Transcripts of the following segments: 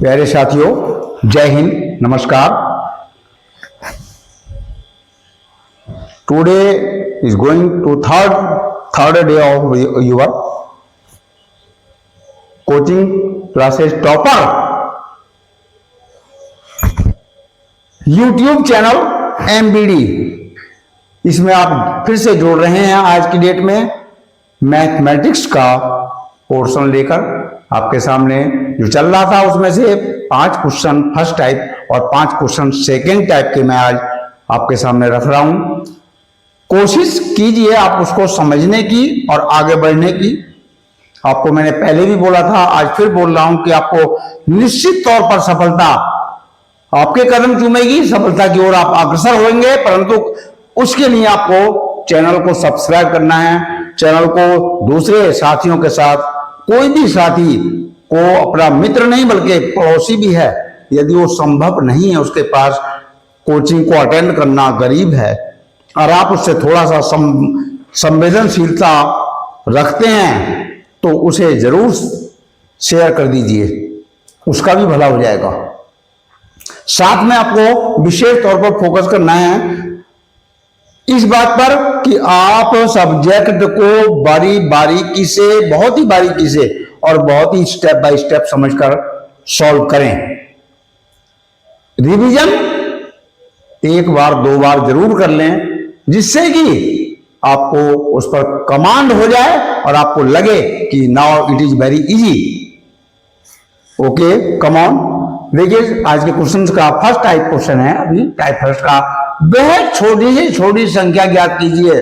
प्यारे साथियों, जय हिंद, नमस्कार। Today is going to third day of your coaching classes topper YouTube channel MBD। इसमें आप फिर से जुड़ रहे हैं। आज की डेट में मैथमेटिक्स का पोर्शन लेकर आपके सामने जो चल रहा था उसमें से 5 क्वेश्चन फर्स्ट टाइप और 5 क्वेश्चन सेकेंड टाइप के मैं आज आपके सामने रख रहा हूं। कोशिश कीजिए आप उसको समझने की और आगे बढ़ने की। आपको मैंने पहले भी बोला था, आज फिर बोल रहा हूं कि आपको निश्चित तौर पर सफलता आपके कदम चूमेगी, सफलता की ओर आप अग्रसर होंगे। परंतु उसके लिए आपको चैनल को सब्सक्राइब करना है, चैनल को दूसरे साथियों के साथ, कोई भी साथी को अपना मित्र नहीं बल्कि पड़ोसी भी है, यदि वो संभव नहीं है उसके पास कोचिंग को अटेंड करना, गरीब है और आप उससे थोड़ा सा संवेदनशीलता रखते हैं तो उसे जरूर शेयर कर दीजिए, उसका भी भला हो जाएगा। साथ में आपको विशेष तौर पर फोकस करना है इस बात पर कि आप सब्जेक्ट को बारीकी से, बहुत ही बारीकी से और बहुत ही स्टेप बाय स्टेप समझकर सॉल्व करें। रिवीजन 1 बार 2 बार जरूर कर लें, जिससे कि आपको उस पर कमांड हो जाए और आपको लगे कि now it is very easy. Okay, come on. देखिए आज के क्वेश्चन का फर्स्ट टाइप क्वेश्चन है। अभी टाइप फर्स्ट का बेहद छोटी से छोटी संख्या ज्ञात कीजिए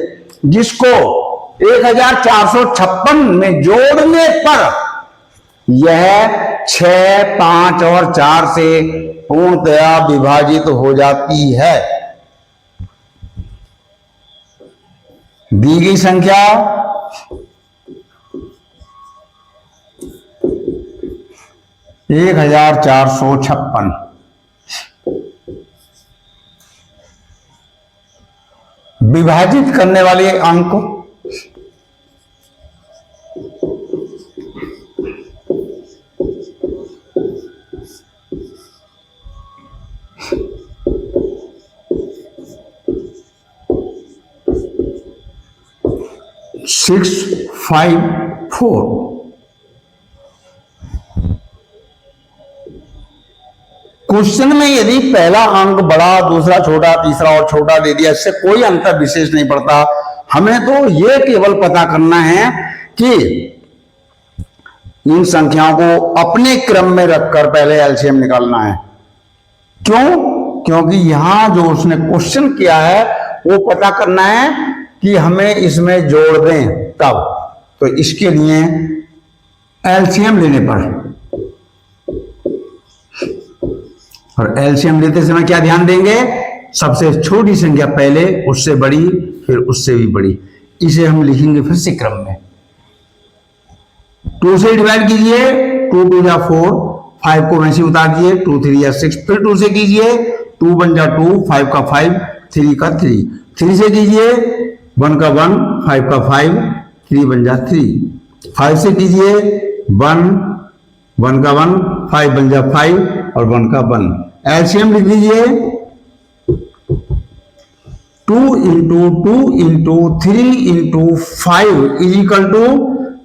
जिसको 1456 में जोड़ने पर यह 6, 5 और 4 से पूर्णतया विभाजित हो जाती है। दी गई संख्या 1456 विभाजित करने वाले अंक 654। क्वेश्चन में यदि पहला अंक बड़ा, दूसरा छोटा, तीसरा और छोटा दे दिया, इससे कोई अंतर विशेष नहीं पड़ता। हमें तो यह केवल पता करना है कि इन संख्याओं को अपने क्रम में रखकर पहले एलसीएम निकालना है। क्यों? क्योंकि यहां जो उसने क्वेश्चन किया है वो पता करना है कि हमें इसमें जोड़ दें तब, तो इसके लिए एलसीएम लेने पर, और एलसीएम लेते समय क्या ध्यान देंगे? सबसे छोटी संख्या पहले, उससे बड़ी, फिर उससे भी बड़ी। इसे हम लिखेंगे फिर से क्रम में। 2 से डिवाइड कीजिए, 2 2 जा 4, 5 को वैसे उतार दीजिए, 2 3 जा 6, फिर 2 से कीजिए, 2 1 जा 2, 5 का 5, 3 का 3, 3 से कीजिए, 1 का 1, 5 का 5, 3 1 जा 3, 5 से कीजिए, 1 1 का 1, 5 1 जा 5 और 1 का 1। एलसीएम लिख लीजिए, 2 into 2 into 3 into 5 is equal to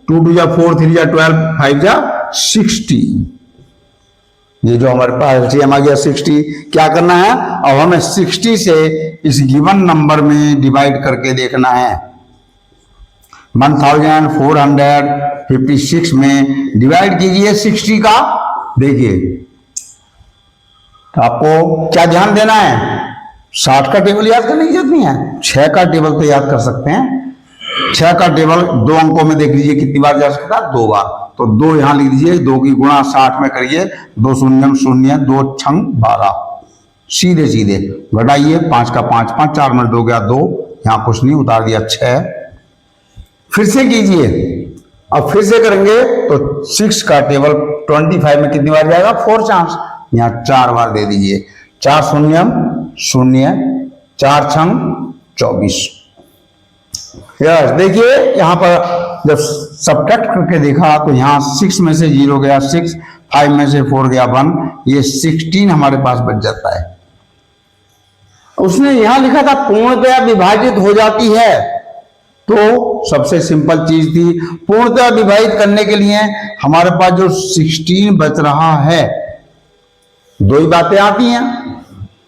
2 2 जा 4, 3 जा 12, 5 जा 60। ये जो हमारे पास एलसीएम आ गया 60। क्या करना है? अब हमें 60 से इस गिवन नंबर में डिवाइड करके देखना है। 1456 में डिवाइड कीजिए 60 का। देखिए तो आपको क्या ध्यान देना है? 60 का टेबल याद करने की जरूरत नहीं है, 6 का टेबल तो याद कर सकते हैं। 6 का टेबल 2 अंकों में देख लीजिए कितनी बार जा सकता है? 2 बार। तो 2 यहां लिख दीजिए, 2 की गुणा 60 में करिए, 2 शून्य 0, 2 6 12, सीधे सीधे घटाइए, 5 का 5 5, 4 में 2 गया 2, यहां कुछ नहीं, उतार दिया 6। फिर से कीजिए, अब फिर से करेंगे तो 6 का टेबल 25 में कितनी बार जाएगा? 4 चांस, यहां 4 बार दे दीजिए, 4 शून्य 0, 4 6 24। यस, देखिए यहां पर जब सब्ट्रैक्ट करके देखा तो यहाँ 6 में से 0 गया 6, 5 में से 4 गया 1, ये 16 हमारे पास बच जाता है। उसने यहां लिखा था पूर्णतया विभाजित हो जाती है, तो सबसे सिंपल चीज थी पूर्णतया विभाजित करने के लिए हमारे पास जो 16 बच रहा है, दो ही बातें आती हैं,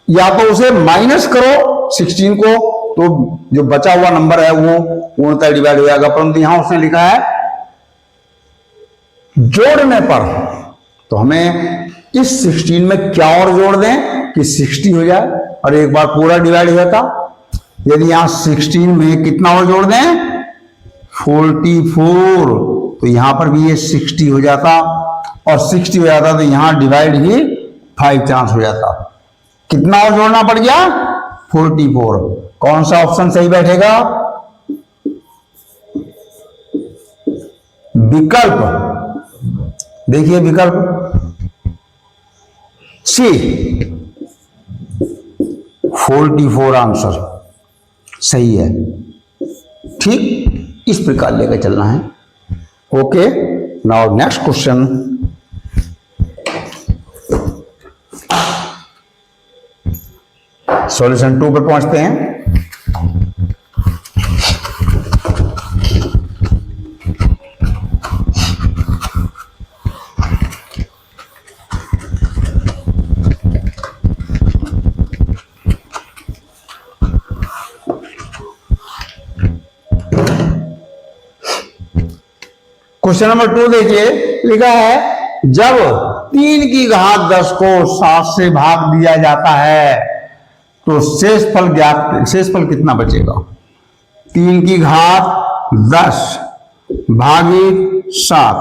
या तो उसे माइनस करो 16 को, तो जो बचा हुआ नंबर है वो पूर्णतः डिवाइड हो जाएगा, परंतु यहां उसने लिखा है जोड़ने पर, तो हमें इस 16 में क्या और जोड़ दें कि 60 हो जाए और एक बार पूरा डिवाइड हो जाता। यदि यहां 16 में कितना और जोड़ दें 44, तो यहां पर भी ये 60 हो जाता, और 60 हो जाता तो यहां डिवाइड ही 5 चांस हो जाता। कितना और जोड़ना पड़ गया 44। कौन सा ऑप्शन सही बैठेगा? विकल्प, देखिए विकल्प सी 44 आंसर सही है। ठीक इस प्रकार लेकर चलना है। Okay, now next question. Solution 2 पर पहुंचते हैं। क्वेश्चन नंबर 2 देखिए, लिखा है जब 3 की घात 10 को 7 से भाग दिया जाता है तो शेषफल ज्ञात, शेषफल कितना बचेगा? 3 की घात 10 भागित 7,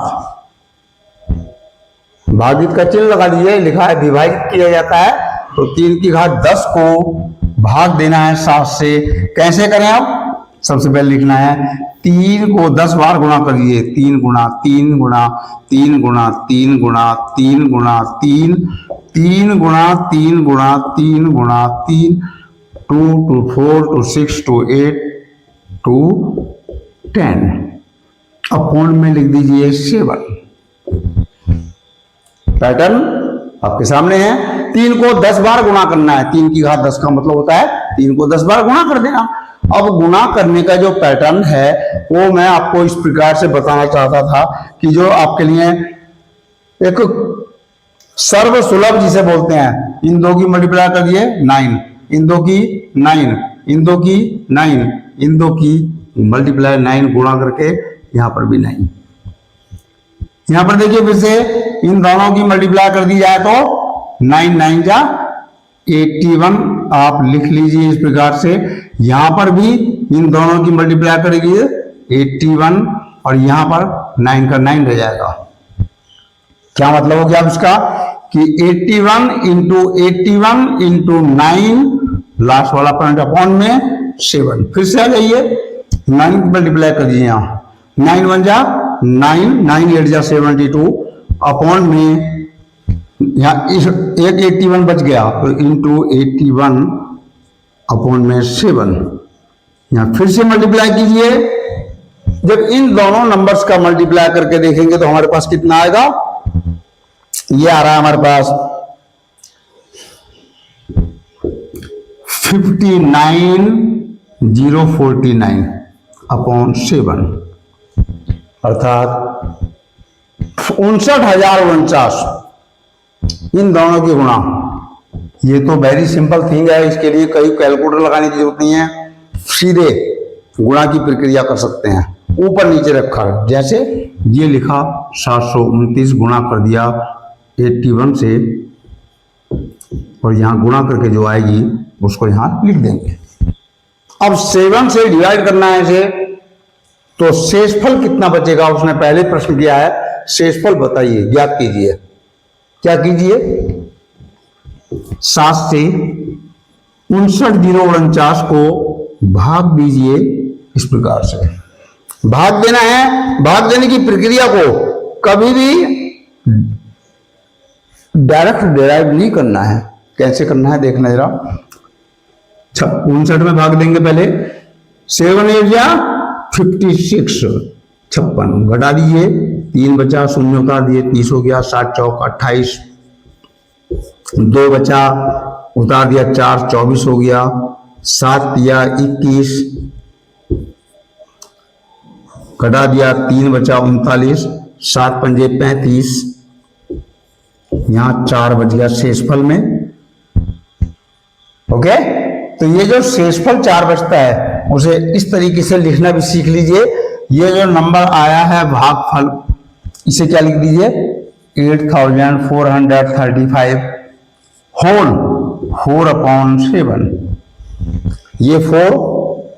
भागित का चिन्ह लगा दीजिए, लिखा है विभाजित किया जाता है, तो 3 की घात 10 को भाग देना है 7 से। कैसे करें? आप सबसे पहले लिखना है 3 को 10 बार गुणा करिए, 3 गुणा 3 गुणा 3 गुणा 3 गुणा 3 गुणा 3, 3 गुणा 3 गुणा 3 गुणा 3, 2 to 4 to 6 to 8 to 10, upon में लिख दीजिए 7। पैटर्न आपके सामने है। 3 को 10 बार गुणा करना है, 3 की घात 10 का मतलब होता है 3 को 10 बार गुणा कर देना। अब गुणा करने का जो पैटर्न है वो मैं आपको इस प्रकार से बताना चाहता था कि जो आपके लिए एक सर्वसुलभ जिसे बोलते हैं, इन दो की मल्टीप्लाई कर दिए 9, इन दो की 9, इन दो की 9, इन दो की मल्टीप्लाई 9 गुणा करके यहां पर भी 9। यहां पर देखिए फिर से इन दोनों की मल्टीप्लाई कर दी जाए तो 9 9 जा 81, आप लिख लीजिए इस प्रकार से। यहां पर भी इन दोनों की मल्टीप्लाई करेगी 81 और यहां पर 9 का 9 रह जाएगा। क्या मतलब हो गया इसका कि 81 इंटू 81 इंटू 9, लास्ट वाला पॉइंट अपॉन में 7। फिर से आ जाइए 9 मल्टीप्लाई कर दीजिए, यहां 9 1 जा 9, 9 8 जा 72 अपॉन में यहां एक 81 बच गया तो इंटू 81 अपॉन में 7। यहां फिर से मल्टीप्लाई कीजिए। जब इन दोनों नंबर्स का मल्टीप्लाई करके देखेंगे तो हमारे पास कितना आएगा? ये आ रहा है हमारे पास 59049 अपॉन 7, अर्थात 59,049 इन दोनों की गुणा। ये तो वेरी सिंपल थिंग है, इसके लिए कई कैलकुलेटर लगाने की जरूरत नहीं है, सीधे गुणा की प्रक्रिया कर सकते हैं। ऊपर नीचे रखा है, जैसे ये लिखा 729 गुणा कर दिया 81 से, और यहां गुणा करके जो आएगी उसको यहां लिख देंगे। अब 7 से डिवाइड करना है इसे, तो शेषफल कितना बचेगा उसने पहले प्रश्न किया है। शेषफल बताइए, ज्ञात कीजिए। क्या कीजिए? 7 से 59,049 को भाग दीजिए इस प्रकार से। भाग देना है, भाग देने की प्रक्रिया को कभी भी डायरेक्ट डिराइव नहीं करना है। कैसे करना है देखना जरा। 59 में भाग देंगे पहले, 7 8 जा 56, 56 घटा दीजिए, 3 बचा, शून्य उतार दिए, 30 हो गया, 7 चौक 28, 2 बचा, उतार दिया 4, 24 हो गया, 7 दिया 21, घटा दिया 3 बचा 39, 7 पंजे 35, यहां 4 बच गया शेषफल में। ओके, तो ये जो शेषफल 4 बचता है उसे इस तरीके से लिखना भी सीख लीजिए। ये जो नंबर आया है भागफल, इसे क्या लिख दीजिए, 8435 होल 4/7। ये 4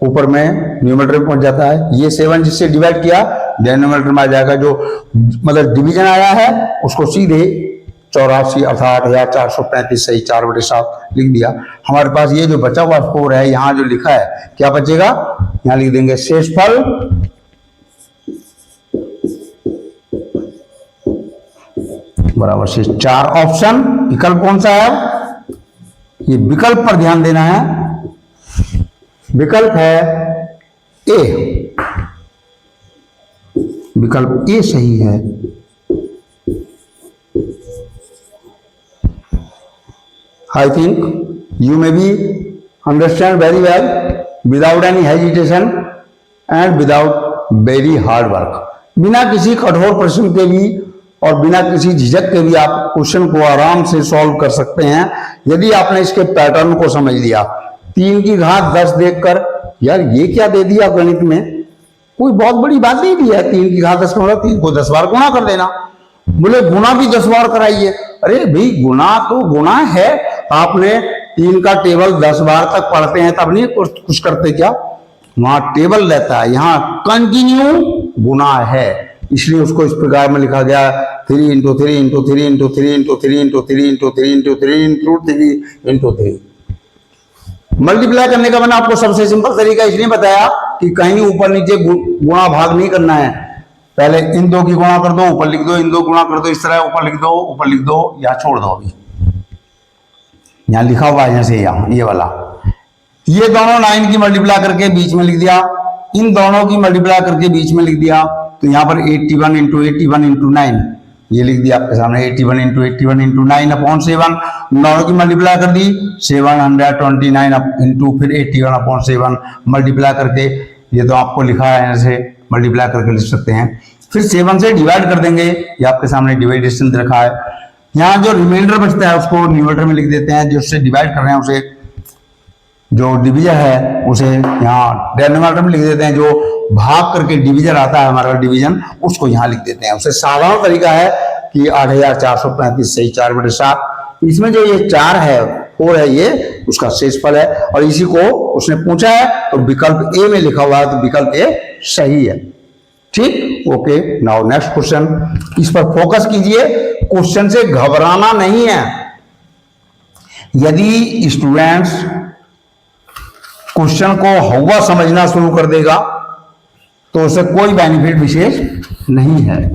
ऊपर में न्यूमरेटर में पहुंच जाता है, ये 7 जिससे डिवाइड किया डिनोमिनेटर में आ जाएगा। जो मतलब डिवीजन आया है उसको सीधे 84 अर्थात 8435 सही 4/7 लिख दिया। हमारे पास ये जो बचा हुआ 4 है, यहां जो लिखा है क्या बचेगा, यहां लिख देंगे शेषफल बराबर से 4। ऑप्शन विकल्प कौन सा है, ये विकल्प पर ध्यान देना है, विकल्प है ए, विकल्प ए सही है। I think you may be understand very well without any hesitation and without very hard work। बिना किसी कठोर परिश्रम के भी और बिना किसी झिझक के भी आप क्वेश्चन को आराम से सॉल्व कर सकते हैं यदि आपने इसके पैटर्न को समझ लिया। 3 की घात 10 देखकर यार ये क्या दे दिया गणित में, कोई बहुत बड़ी बात नहीं दी है। 3 की घात 10 का मतलब 3 को 10 बार गुणा कर देना। बोले गुणा भी 10 बार कराइए, अरे भाई गुणा तो गुणा है, आपने 3 का टेबल 10 बार तक पढ़ते हैं तब नहीं कुछ करते क्या, वहां टेबल रहता है, यहाँ कंटिन्यू गुणा है, इसलिए उसको इस प्रकार में लिखा गया 3 × 3 × 3 × 3 × 3 × 3 × 3 × 3 × 3 × 3। मल्टीप्लाई करने का मैंने आपको सबसे सिंपल तरीका इसलिए बताया कि कहीं ऊपर नीचे गुणा भाग नहीं करना है। पहले इन 2 की गुणा कर दो, ऊपर लिख दो, इन 2 गुणा कर दो, इस तरह ऊपर लिख दो, ऊपर लिख दो, या छोड़ दो। अभी यहां लिखा हुआ है जैसे यहाँ ये वाला, ये दोनों 9 की मल्टीप्लाई करके बीच में लिख दिया, इन दोनों की मल्टीप्लाई करके बीच में लिख दिया, तो यहाँ पर 81 × 81 × 9 ये लिख दिया आपके सामने 81 × 81 × 9/7। दोनों की मल्टीप्लाई कर दी 729 इंटू फिर 81/7 मल्टीप्लाई करके, ये तो आपको लिखा है ऐसे मल्टीप्लाई करके लिख सकते हैं। फिर 7 से डिवाइड कर देंगे, ये आपके सामने डिवाइडेशन दे रखा है। यहाँ जो रिमाइंडर बचता है उसको न्यूमरेटर में लिख देते हैं, जिससे डिवाइड कर रहे हैं उसे, जो डिवीजर है उसे यहाँ डिनोमिनेटर में लिख देते हैं, जो भाग करके डिवीजर आता है हमारा डिवीजन, उसको यहाँ लिख देते हैं। उससे साधारण तरीका है कि 8435 सही 4/7। इसमें जो ये 4 है 4 है, ये उसका शेषफल है, और इसी को उसने पूछा है तो विकल्प ए में लिखा हुआ है, तो विकल्प ए सही है। ठीक, ओके। नाउ नेक्स्ट क्वेश्चन, इस पर फोकस कीजिए, क्वेश्चन से घबराना नहीं है। यदि स्टूडेंट्स क्वेश्चन को हवा समझना शुरू कर देगा तो उसे कोई बेनिफिट विशेष नहीं है।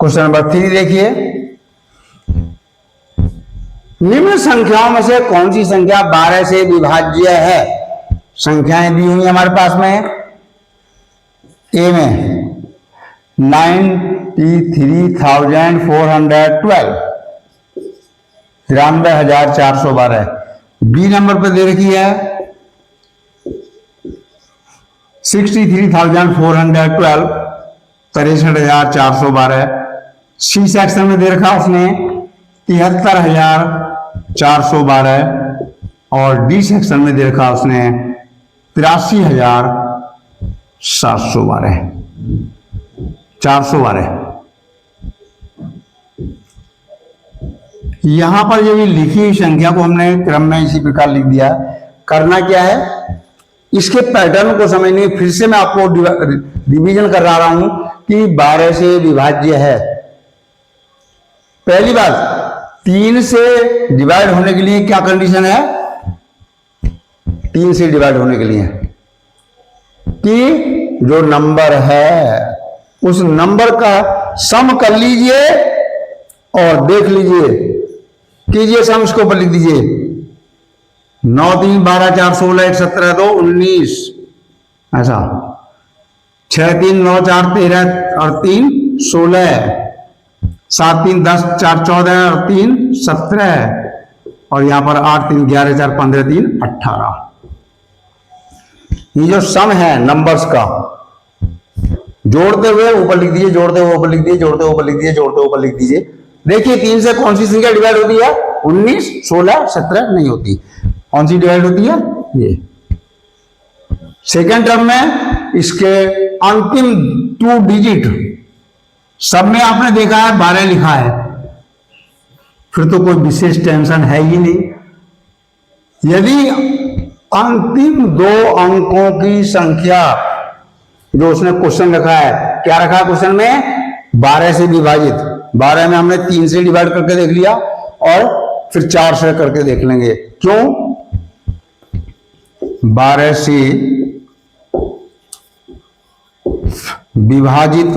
क्वेश्चन नंबर 3 देखिए, निम्न संख्याओं में से कौन सी संख्या 12 से विभाज्य है। संख्याएं दी हुई हमारे पास में, ए में 93,412 93,412, बी नंबर पर दे रखी है 63,412 63,412, सी सेक्शन में दे रखा उसने 73,412, और डी सेक्शन में दे रखा उसने 83,712 412। यहां पर जो लिखी हुई संख्या को हमने क्रम में इसी प्रकार लिख दिया। करना क्या है, इसके पैटर्न को समझने फिर से मैं आपको रिवीजन कर रहा हूं कि 12 से विभाज्य है। पहली बात, 3 से डिवाइड होने के लिए क्या कंडीशन है, 3 से डिवाइड होने के लिए कि जो नंबर है उस नंबर का सम कर लीजिए और देख लीजिए, कीजिए सम, इसको ऊपर लिख दीजिए। 9 3 12 4 16 1 17 2 19, ऐसा 6 3 9 4 13 और 3 16, 7 3 10 4 14 और 3 17, और यहां पर 8 3 11 4 15 3 18। ये जो सम है नंबर्स का, जोड़ते हुए ऊपर लिख दीजिए, जोड़ते हुए ऊपर लिख दीजिए, जोड़ते हुए ऊपर लिख दीजिए, जोड़ते हुए ऊपर लिख दीजिए। देखिए 3 से कौन सी संख्या डिवाइड होती है? 19 16 17 नहीं होती। कौन सी डिवाइड होती है? ये। सेकेंड टर्म में इसके अंतिम 2 डिजिट सब में आपने देखा है 12 लिखा है, फिर तो कोई विशेष टेंशन है ही नहीं। यदि अंतिम 2 अंकों की संख्या जो उसने क्वेश्चन रखा है, क्या रखा है क्वेश्चन में? 12 से विभाजित। 12 में हमने 3 से डिवाइड करके देख लिया और फिर 4 से करके देख लेंगे। क्यों? 12 से विभाजित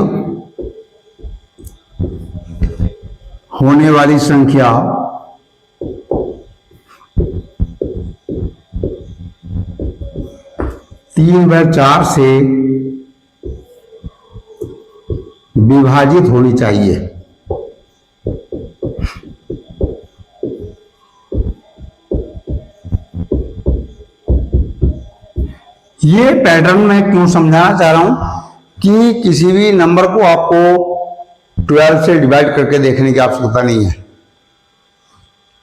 होने वाली संख्या 3/4 से विभाजित होनी चाहिए। ये पैटर्न मैं क्यों समझाना चाह रहा हूं कि किसी भी नंबर को आपको 12 से डिवाइड करके देखने की आवश्यकता नहीं है।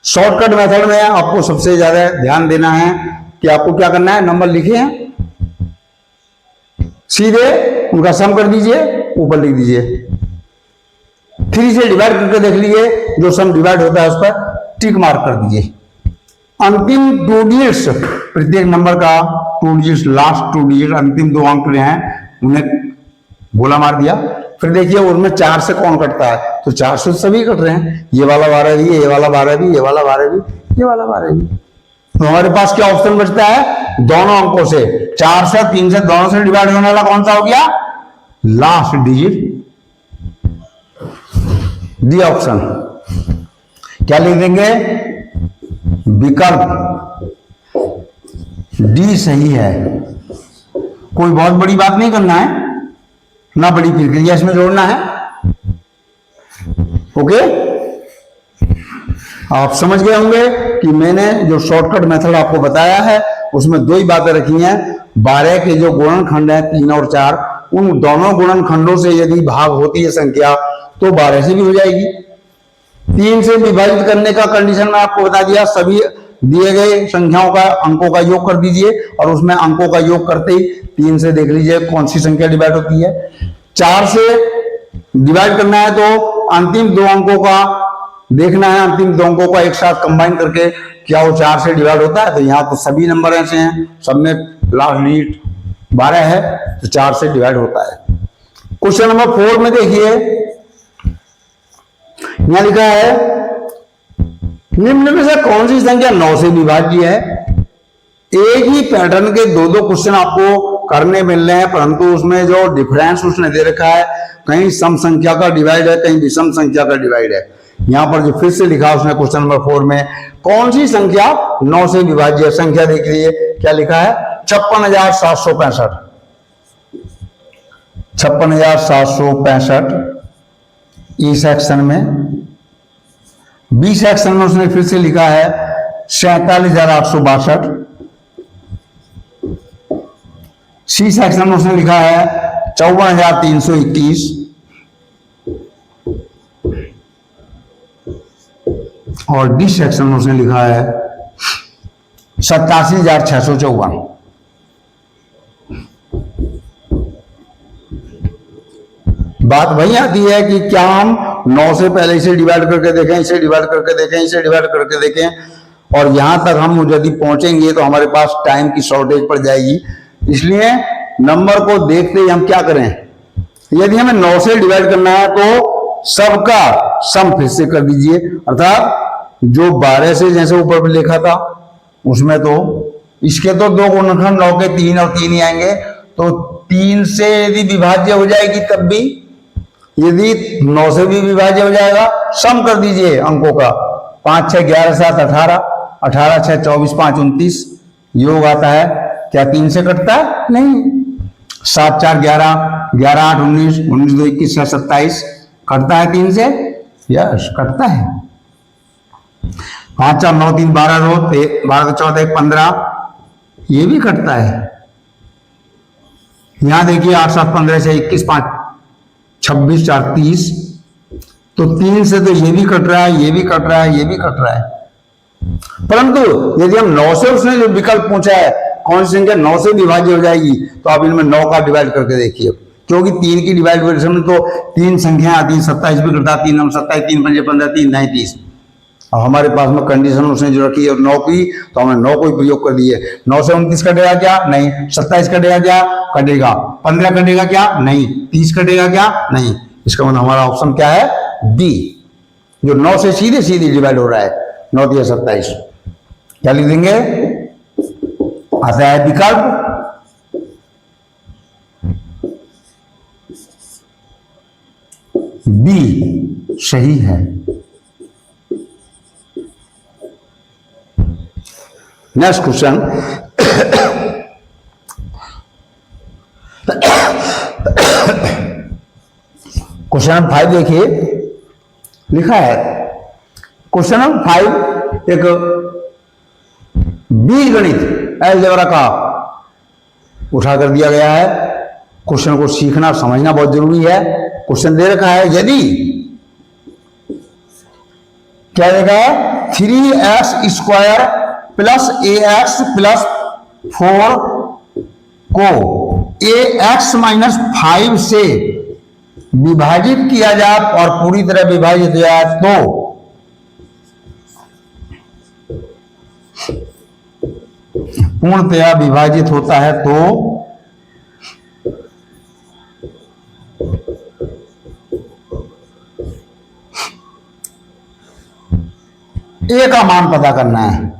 शॉर्टकट मेथड में आपको सबसे ज्यादा ध्यान देना है कि आपको क्या करना है, नंबर लिखे हैं सीधे उनका सम कर दीजिए, ऊपर लिख दीजिए। 3 से डिवाइड करके देख लीजिए, जो सम डिवाइड होता है उस पर टिक मार्क कर दीजिए। अंतिम 2 डिजिट्स प्रत्येक नंबर का 2 डिजिट्स, लास्ट 2 डिजिट अंतिम 2 अंक रहे हैं, उन्हें गोला मार दिया। फिर देखिए उनमें 4 से कौन कटता है, तो 4 से सभी कट रहे हैं। ये वाला 12 भी, ये वाला 12 भी, ये वाला 12 भी, ये वाला 12 भी। तो हमारे पास क्या ऑप्शन बचता है? दोनों अंकों से 4 से 3 से दोनों से डिवाइड होने वाला कौन सा हो गया? Last digit. D option. क्या लिख देंगे? विकल्प डी सही है। कोई बहुत बड़ी बात नहीं करना है, ना बड़ी प्रक्रिया इसमें जोड़ना है। ओके, आप समझ गए होंगे कि मैंने जो शॉर्टकट मेथड आपको बताया है उसमें 2 ही बातें रखी हैं। 12 के जो गुणनखंड हैं 3 और 4, उन दोनों गुणनखंडों से यदि भाग होती है संख्या तो 12 से भी हो जाएगी। 3 से विभाजित करने का कंडीशन में आपको बता दिया, सभी दिए गए संख्याओं का अंकों का योग कर दीजिए और उसमें अंकों का योग करते ही 3 से देख लीजिए कौन सी संख्या डिवाइड होती है। 4 से डिवाइड करना है तो अंतिम 2 अंकों का देखना है, अंतिम 2 अंकों का एक साथ कंबाइन करके क्या वो 4 से डिवाइड होता है। तो यहाँ तो सभी नंबर ऐसे हैं, सब में लास्ट डिजिट 12 है तो 4 से डिवाइड होता है। क्वेश्चन नंबर 4 में देखिए, यहां लिखा है निम्न में से कौन सी संख्या 9 से विभाज्य है। एक ही पैटर्न के 2 क्वेश्चन आपको करने मिल रहे हैं, परंतु उसमें जो डिफरेंस उसने दे रखा है, कहीं सम संख्या का डिवाइड है, कहीं विषम संख्या का डिवाइड है। यहां पर जो फिर से लिखा उसने क्वेश्चन नंबर 4 में, कौन सी संख्या 9 से विभाज्य है। संख्या देख लीजिए, क्या लिखा है? 56,765। 56,765 ई सेक्शन में। बी सेक्शन में उसने फिर से लिखा है 47,862। सी सेक्शन में उसने लिखा है 54,321 और डी सेक्शन में उसने लिखा है 87,654। बात वही आती है कि क्या हम 9 से पहले इसे डिवाइड करके देखें, इसे डिवाइड करके देखें, इसे डिवाइड करके देखें, और यहां तक हम यदि पहुंचेंगे तो हमारे पास टाइम की शॉर्टेज पड़ जाएगी। इसलिए नंबर को देखते ही हम क्या करें, यदि हमें 9 से डिवाइड करना है तो सबका सम फिर से कर दीजिए, अर्थात जो 12 से जैसे ऊपर लिखा था उसमें तो इसके तो 2 गुणनखंड 9 के 3 और 3 ही आएंगे, तो 3 से यदि विभाज्य हो जाएगी तब भी, यदि 9 से भी विभाज्य हो जाएगा, सम कर दीजिए अंकों का, 5 6 11 7 18, 18 6 24 5 29, योग आता है। क्या 3 से कटता है? नहीं। 7 4 11, 11 8 19, 19 2 21 6 27, कटता है 3 से? यस, कटता है। 5 4 9 3 12 2 12 14 1 15, ये भी कटता है। यहां देखिए 8 7 15 से 21 5 26 4 30, तो 3 से तो ये भी कट रहा है, ये भी कट रहा है, ये भी कट रहा है। परंतु यदि हम 9 से, उसने जो विकल्प पूछा है कौन सी संख्या 9 से विभाज्य हो जाएगी, तो आप इनमें 9 का डिवाइड करके देखिए, क्योंकि 3 की डिवाइडेशन में तो 3 संख्या आती है, 27 भी करता, 3 हम 27, 3 5 15 3 9 30। और हमारे पास में कंडीशन उसने जो रखी है 9 की, तो हमने 9 को ही प्रयोग कर दिए। 9 से 29 कटेगा क्या? नहीं। 27 कटेगा क्या? कटेगा। 15 कटेगा क्या? नहीं। 30 कटेगा क्या? नहीं। इसका मतलब हमारा ऑप्शन क्या है? बी, जो 9 से सीधे सीधे डिवाइड हो रहा है। 9 दिया 27, क्या लिख देंगे? आता है विकल्प बी सही है। नेक्स्ट क्वेश्चन, क्वेश्चन नंबर 5 देखिए, लिखा है क्वेश्चन नंबर 5 एक बीजगणित अलजेब्रा का उठा कर दिया गया है। क्वेश्चन को सीखना और समझना बहुत जरूरी है। क्वेश्चन दे रखा है, यदि क्या देखा है? 3x² प्लस ax प्लस 4 को ax माइनस 5 से विभाजित किया जाए और पूरी तरह विभाजित हो जाए तो पूर्णतया विभाजित होता है तो ए का मान पता करना है।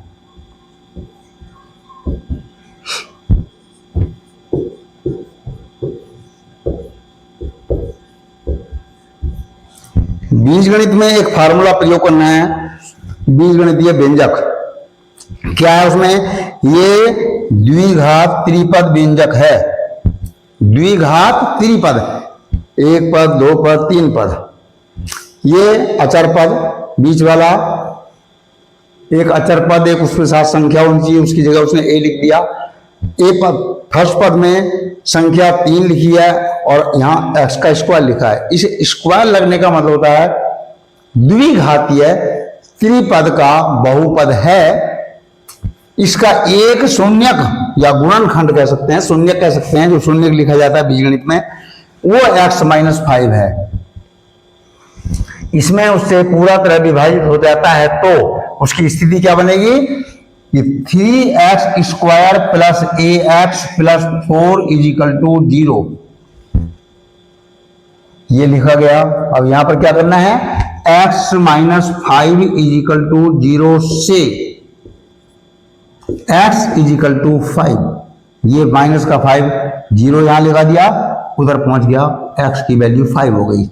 बीजगणित में एक फार्मूला प्रयोग करना है, बीजगणितीय व्यंजक। क्या है उसमें? ये द्विघात त्रिपद व्यंजक है। द्विघात त्रिपद, 1 पद 2 पद 3 पद, ये अचर पद बीच वाला, एक अचर पद, एक उसके साथ संख्या होनी चाहिए, उसकी जगह उसने ए लिख दिया। ए पद, फर्स्ट पद में संख्या 3 लिखी है और यहाँ एक्स का स्क्वायर लिखा है। इस स्क्वायर लगने का मतलब होता है द्विघातीय त्रिपद का बहुपद है। इसका एक शून्यक या गुणनखंड कह सकते हैं, शून्यक कह सकते हैं, जो शून्यक लिखा जाता है बीजगणित में, वो x माइनस 5 है। इसमें उससे पूरा तरह विभाजित हो जाता है तो उसकी स्थिति क्या बनेगी? ये 3x² plus ax plus 4 equal to 0, ये लिखा गया। अब यहां पर क्या करना है? x माइनस 5 इजिकल टू 0 से x इजिकल टू 5, ये माइनस का 5, 0 यहां लगा दिया, उधर पहुंच गया, x की वैल्यू 5 हो गई।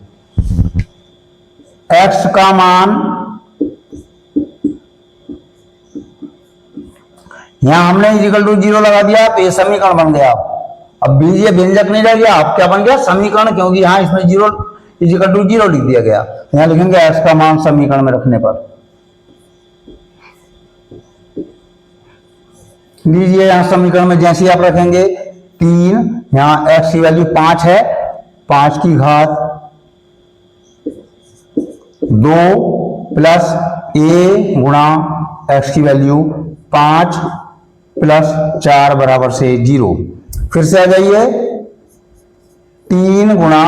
x का मान यहां हमने इजिकल टू 0 लगा दिया तो ये समीकरण बन गया। अब बीजीय व्यंजक नहीं रह गया, अब क्या बन गया? समीकरण, क्योंकि यहां इसमें 0 इजिकल टू 0 लिख दिया गया। यहां लिखेंगे x का मान समीकरण में रखने पर। लीजिए यहां समीकरण में जैसे ही आप रखेंगे 3, यहां x की वैल्यू 5 है, 5 की घात 2 प्लस a गुणा x की वैल्यू 5 प्लस 4 बराबर से 0। फिर से आ जाइए, 3 गुणा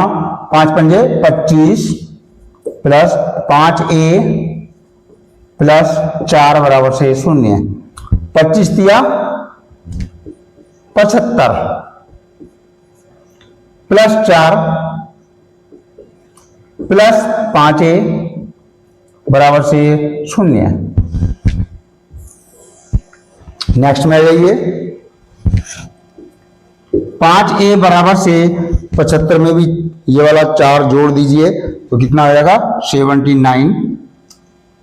5 पंजे 25 प्लस 5a प्लस 4 बराबर से 0। 25 दिया 75 प्लस 4 प्लस 5a बराबर से 0। नेक्स्ट में आ जाइए, 5a बराबर से 75 में भी ये वाला 4 जोड़ दीजिए तो कितना आ जाएगा 79।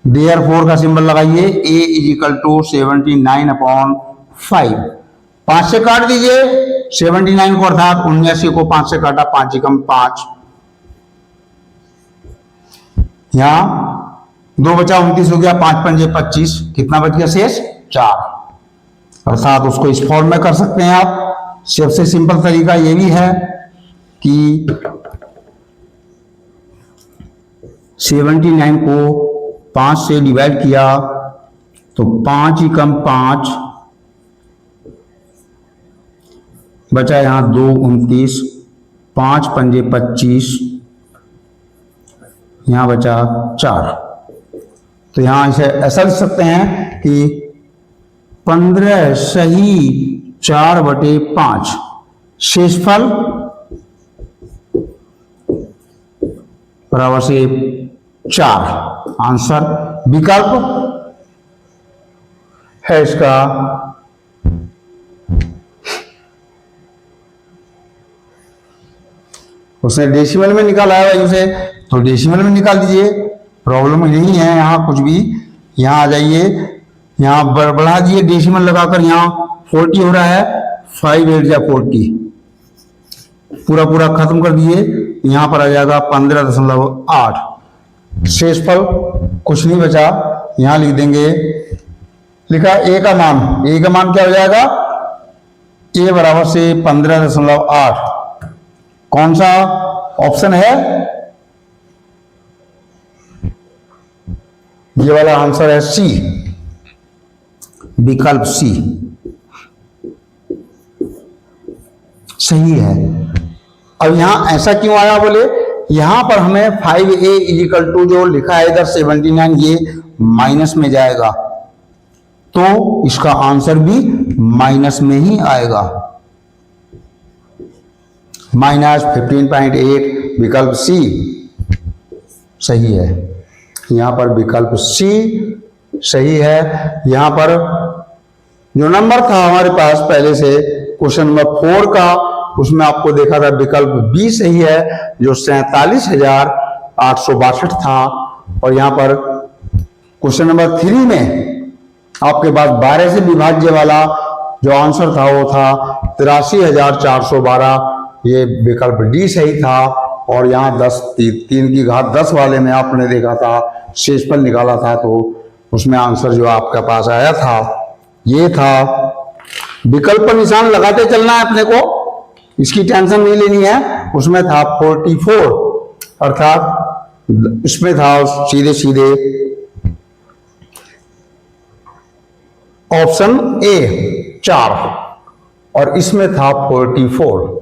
देयरफॉर का सिंबल लगाइए, a = 79/5। 5 से काट दीजिए 79 को, अर्थात 79 को 5 से काटा, 5 एकम 5, यहां 2 बचा 29 हो गया, 5 पंजे 25, कितना बच गया शेष 4। अर्थात उसको इस फॉर्म में कर सकते हैं आप। सबसे सिंपल तरीका ये भी है कि 79 को 5 से डिवाइड किया तो 5 एकम 5 बचा, यहां 2 29, 5 पंजे 25, यहां बचा 4। तो यहां इसे ऐसा लिख सकते हैं कि 15 सही 4/5 शेषफल बराबर से 4। आंसर विकल्प है इसका उसने डेसिमल में निकाला है उसे, तो डेसिमल में निकाल दीजिए, प्रॉब्लम नहीं है यहाँ कुछ भी। यहाँ आ जाइए, यहाँ बढ़ा दिए डेसिमल लगाकर, यहाँ 40 हो रहा है, 5 8 जा 40, पूरा पूरा खत्म कर दिए, यहाँ पर आ जाएगा 15.8। शेषफल कुछ नहीं बचा, यहाँ लिख देंगे, लिखा ए का मान, ए का मान क्या हो जाएगा, ए बराबर से 15.8। कौन सा ऑप्शन है, ये वाला आंसर है सी, विकल्प सी सही है। अब यहां ऐसा क्यों आया बोले, यहां पर हमें 5a = जो लिखा है इधर 79, ये माइनस में जाएगा, तो इसका आंसर भी माइनस में ही आएगा, -15.8। विकल्प सी सही है, यहां पर विकल्प सी सही है। यहां पर जो नंबर था हमारे पास पहले से क्वेश्चन नंबर 4 का, उसमें आपको देखा था विकल्प बी सही है, जो 47,862 था। और यहां पर क्वेश्चन नंबर 3 में आपके पास 12 से विभाज्य वाला जो आंसर था वो था 83,412, ये विकल्प डी सही था। और यहाँ 3 की घात 10 वाले में आपने देखा था शेषफल निकाला था, तो उसमें आंसर जो आपके पास आया था ये था। विकल्प पर निशान लगाते चलना है अपने को, इसकी टेंशन नहीं लेनी है। उसमें था 44, अर्थात इसमें था सीधे सीधे ऑप्शन ए 4, और इसमें था 44।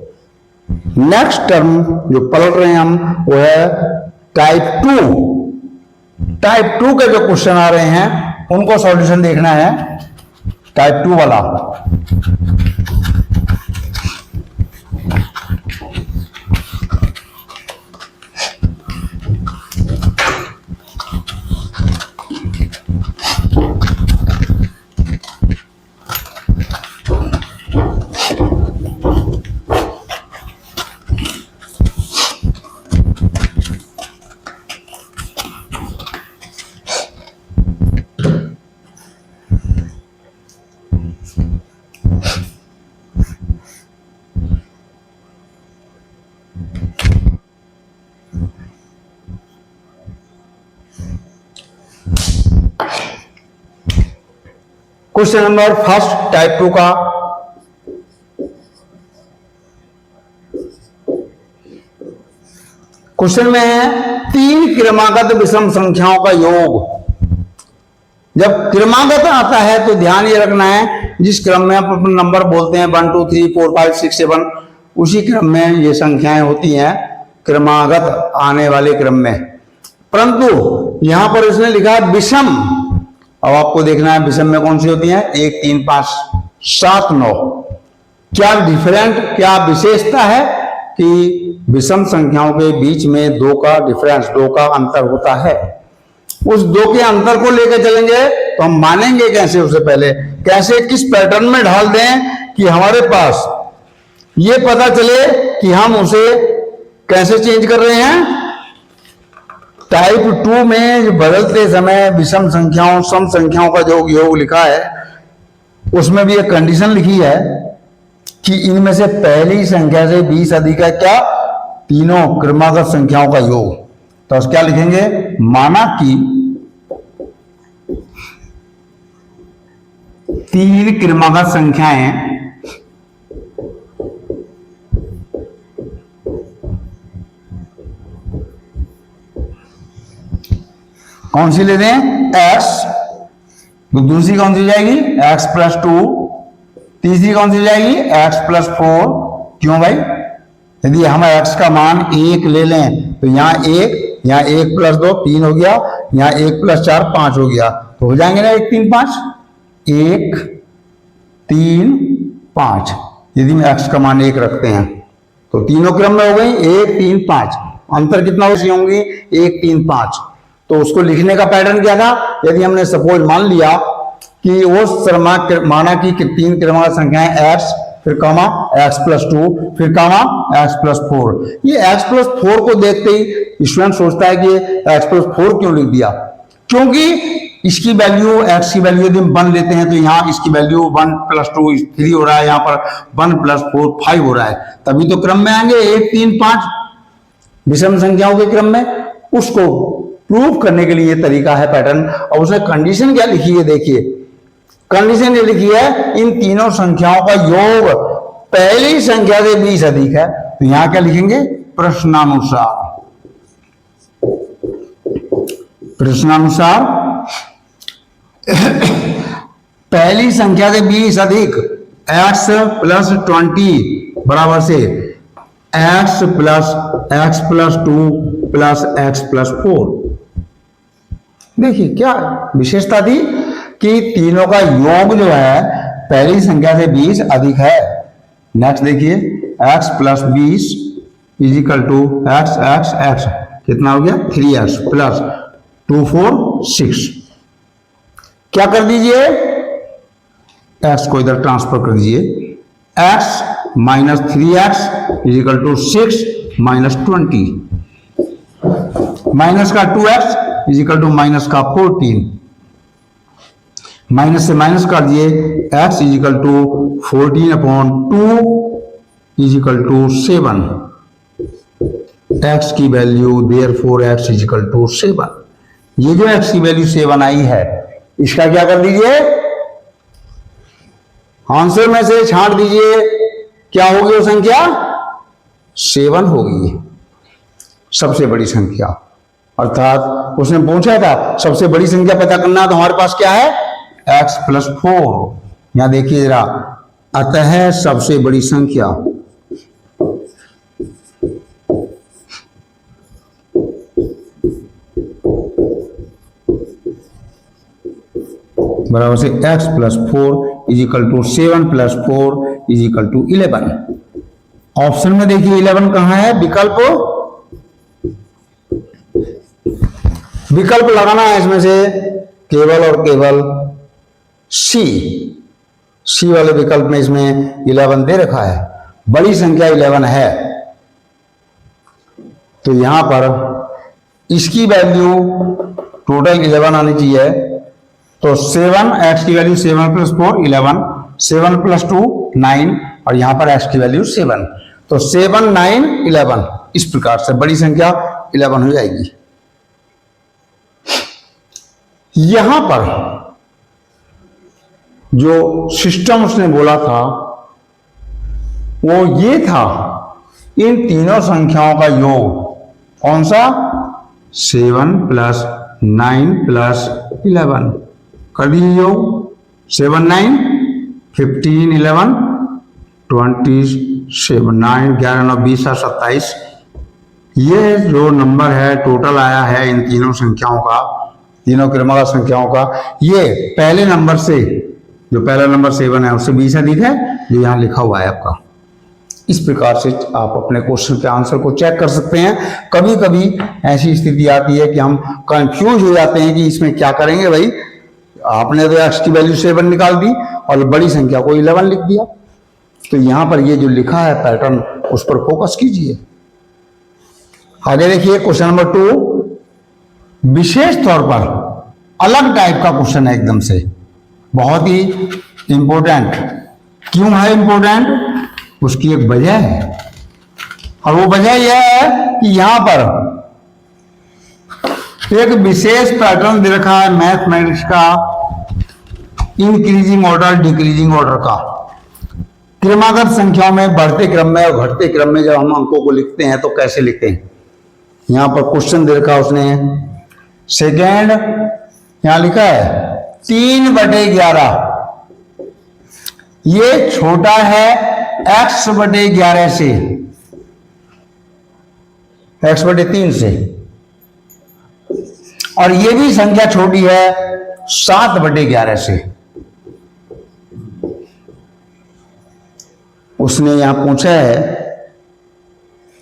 नेक्स्ट टर्म जो पलट रहे हैं हम वो है टाइप 2। टाइप 2 के जो क्वेश्चन आ रहे हैं उनको सॉल्यूशन देखना है, टाइप 2 वाला। क्वेश्चन नंबर फर्स्ट टाइप 2 का, क्वेश्चन में है 3 क्रमागत विषम संख्याओं का योग। जब क्रमागत आता है तो ध्यान ये रखना है, जिस क्रम में आप अपना नंबर बोलते हैं 1 2 3 4 5 6 7, उसी क्रम में ये संख्याएं होती हैं क्रमागत आने वाले क्रम में। परंतु यहां पर इसने लिखा है विषम। अब आपको देखना है विषम में कौन सी होती हैं, 1 3 5 7 9। क्या डिफरेंट, क्या विशेषता है कि विषम संख्याओं के बीच में 2 का डिफरेंस, 2 का अंतर होता है। उस 2 के अंतर को लेकर चलेंगे तो हम मानेंगे कैसे, उससे पहले कैसे किस पैटर्न में ढाल दें कि हमारे पास ये पता चले कि हम उसे कैसे चेंज कर रहे हैं। टाइप 2 में बदलते समय विषम संख्याओं सम संख्याओं का जो योग लिखा है उसमें भी एक कंडीशन लिखी है कि इनमें से पहली संख्या से 20 अधिक है क्या, तीनों क्रमागत संख्याओं का योग। तो क्या लिखेंगे, माना कि 3 क्रमागत संख्याएं कौन सी ले दें, x, तो दूसरी कौन सी हो जाएगी x प्लस 2, तीसरी कौन सी हो जाएगी x प्लस 4। क्यों भाई, यदि हम x का मान 1 ले लें तो यहाँ 1 प्लस 2 3 हो गया, यहाँ 1 प्लस 4 5 हो गया, तो हो जाएंगे ना 1 3 5, 1 3 5। यदि हम x का मान 1 रखते हैं तो तीनों क्रम में हो गई 1 3 5, अंतर कितना होंगी 1 3 5। तो उसको लिखने का पैटर्न क्या था, यदि हमने सपोज मान लिया कि वो माना कि 3 क्रमागत संख्याएं x, फिर कामा x प्लस 2, फिर कामा x प्लस 4। ये x प्लस 4 को देखते ही स्टूडेंट सोचता है कि x प्लस 4 क्यों लिख दिया, क्योंकि इसकी वैल्यू x की वैल्यू यदि हम 1 लेते हैं तो यहाँ इसकी वैल्यू 1 प्लस 2 3 हो रहा है, यहाँ पर 1 प्लस 4 5 हो रहा है, तभी तो क्रम में आएंगे 1 3 5 विषम संख्याओं के क्रम में। उसको प्रूफ करने के लिए तरीका है पैटर्न, और उसने कंडीशन क्या लिखी है, देखिए कंडीशन ये लिखी है इन तीनों संख्याओं का योग पहली संख्या से 20 अधिक है। तो यहां क्या लिखेंगे, प्रश्नानुसार, प्रश्नानुसार पहली संख्या से 20 अधिक x प्लस 20 बराबर से x plus 2 plus x plus 4। देखिए क्या विशेषता थी कि तीनों का योग जो है पहली संख्या से 20 अधिक है। नेक्स्ट देखिए x plus 20 equal to x कितना हो गया 3x प्लस 2 4 6। क्या कर दीजिए, x को इधर ट्रांसफर कर दीजिए, x minus 3x equal to 6 minus 20, minus का 2x इजिकल टू माइनस का 14, माइनस से माइनस कर दिए x equal to 14 upon 2 equal to 7, x की value therefore x equal to 7। ये जो x की वैल्यू 7 आई है इसका क्या कर दीजिए, आंसर में से छांट दीजिए, क्या होगी वो संख्या 7 होगी, सबसे बड़ी संख्या। अर्थात उसने पूछा था सबसे बड़ी संख्या पता करना, तो हमारे पास क्या है x प्लस 4। यहां देखिए जरा, अतः सबसे बड़ी संख्या बराबर से x plus 4 equal to 7 plus 4 equal to 11। Option में देखिए 11 कहां है, विकल्प लगाना है इसमें से केवल और केवल सी वाले विकल्प में इसमें 11 दे रखा है, बड़ी संख्या 11 है। तो यहां पर इसकी वैल्यू टोटल 11 आनी चाहिए, तो 7 x की वैल्यू 7 प्लस 4 11, 7 प्लस 2 9 और यहां पर x की वैल्यू 7, तो 7 9 11 इस प्रकार से बड़ी संख्या 11 हो जाएगी। यहां पर जो सिस्टम उसने बोला था वो ये था, इन तीनों संख्याओं का योग कौन सा 7 प्लस 9 प्लस 11 कर दीजिए योग, 7 9 15 11 27 9 11 9 20 27। ये जो नंबर है टोटल आया है इन तीनों संख्याओं का, तीनों क्रमागत संख्याओं का, ये पहले नंबर से, जो पहला नंबर 7 है उससे 20 अधिक है, जो यहाँ लिखा हुआ है आपका। इस प्रकार से आप अपने क्वेश्चन के आंसर को चेक कर सकते हैं। कभी कभी ऐसी स्थिति आती है कि हम कंफ्यूज हो जाते हैं कि इसमें क्या करेंगे। भाई आपने तो x की वैल्यू 7 निकाल दी और बड़ी संख्या को 11 लिख दिया, तो यहां पर ये जो लिखा है पैटर्न उस पर फोकस कीजिए। आगे देखिए क्वेश्चन नंबर 2, विशेष तौर पर अलग टाइप का क्वेश्चन है, एकदम से बहुत ही इंपॉर्टेंट। क्यों है इंपॉर्टेंट? उसकी एक वजह है, और वो वजह यह है कि यहां पर एक विशेष पैटर्न दे रखा है मैथमेटिक्स का, इंक्रीजिंग ऑर्डर डिक्रीजिंग ऑर्डर का। क्रमागत संख्याओं में बढ़ते क्रम में और घटते क्रम में जब हम अंकों को लिखते हैं तो कैसे लिखते हैं। यहां पर क्वेश्चन दे रखा उसने सेकेंड, यहां लिखा है 3/11, ये छोटा है x/11 से, x/3 से, और ये भी संख्या छोटी है 7/11 से। उसने यहां पूछा है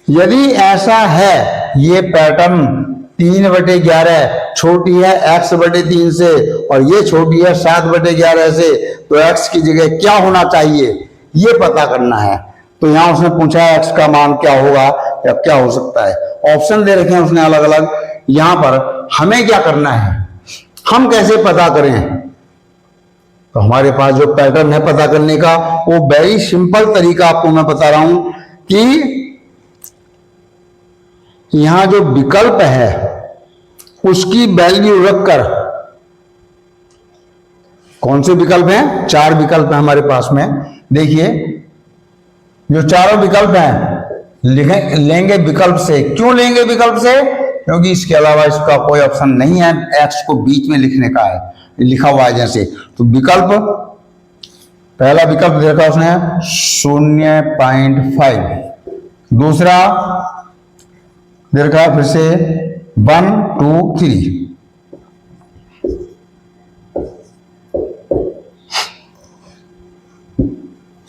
यदि ऐसा है, ये पैटर्न 3/11 छोटी है x/3 से और ये छोटी है 7/11 से, तो x की जगह क्या होना चाहिए ये पता करना है। तो यहां उसने पूछा है x का मान क्या होगा या क्या हो सकता है। ऑप्शन दे रखे हैं उसने अलग अलग। यहां पर हमें क्या करना है, हम कैसे पता करें? तो हमारे पास जो पैटर्न है पता करने का, वो वेरी सिंपल तरीका आपको मैं बता रहा हूं कि यहां जो विकल्प है उसकी वैल्यू रखकर, कौन से विकल्प हैं? 4 विकल्प है हमारे पास में। देखिए जो चारों विकल्प हैं लेंगे विकल्प से। क्यों लेंगे विकल्प से? क्योंकि इसके अलावा इसका कोई ऑप्शन नहीं है एक्स को बीच में लिखने का है, लिखा हुआ है जैसे। तो विकल्प, पहला विकल्प देखा उसने 0.5, दूसरा देखा फिर से 1 2 3,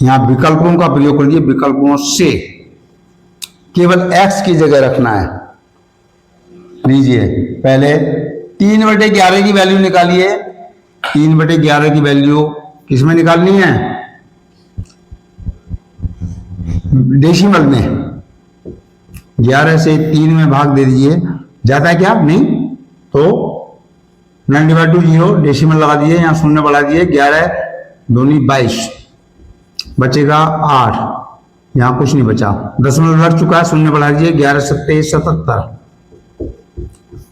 यहां विकल्पों का प्रयोग करिए। विकल्पों से केवल x की जगह रखना है। लीजिए पहले 3/11 की वैल्यू निकालिए। 3/11 की वैल्यू किसमें निकालनी है? डेसिमल में। 11 से 3 में भाग दे दीजिए। जाता है क्या? नहीं। तो 9/2 डेसिमल लगा दीजिए, यहां 0 बढ़ा दीजिए। 11 दूनी 22, बचेगा 8, यहां कुछ नहीं बचा। दशमलव लग चुका है, 0 बढ़ा दीजिए। 11 7 77,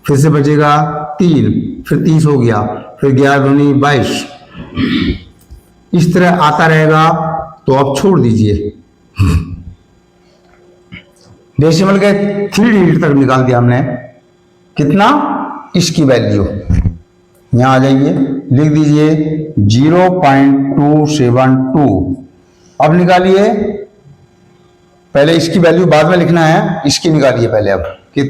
फिर से बचेगा 3, फिर 30 हो गया, फिर 11 दूनी 22। इस तरह आता रहेगा, तो आप छोड़ दीजिए। डेसिमल के 3 डिजिट तक निकाल दिया हमने। कितना? इसकी वैल्यू यहां आ जाइए, लिख दीजिए 0.272। अब निकालिए, पहले इसकी वैल्यू बाद में लिखना है, इसकी निकालिए पहले। अब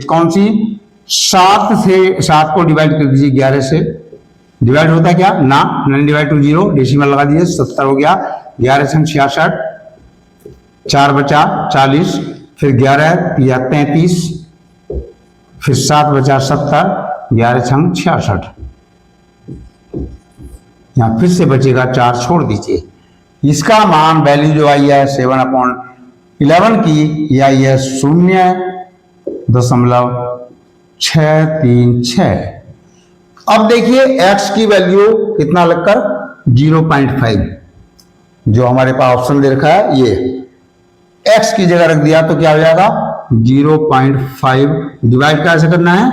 कौन सी? 7 को डिवाइड कर दीजिए 11 से। डिवाइड होता है क्या? ना, 9/2 डेसिमल लगा दीजिए, 70 हो गया। 11 से 66, 4 बचा 40, फिर 11 या 33, फिर 7 बचा 70, 11 छंग 66, यहां फिर से बचेगा 4, छोड़ दीजिए। इसका मान वैल्यू जो आई है 7/11 की, यह आई है 0.636। अब देखिए x की वैल्यू कितना लगकर 0.5, जो हमारे पास ऑप्शन दे रखा है ये x की जगह रख दिया तो क्या हो जाएगा 0.5। डिवाइड कैसे करना है?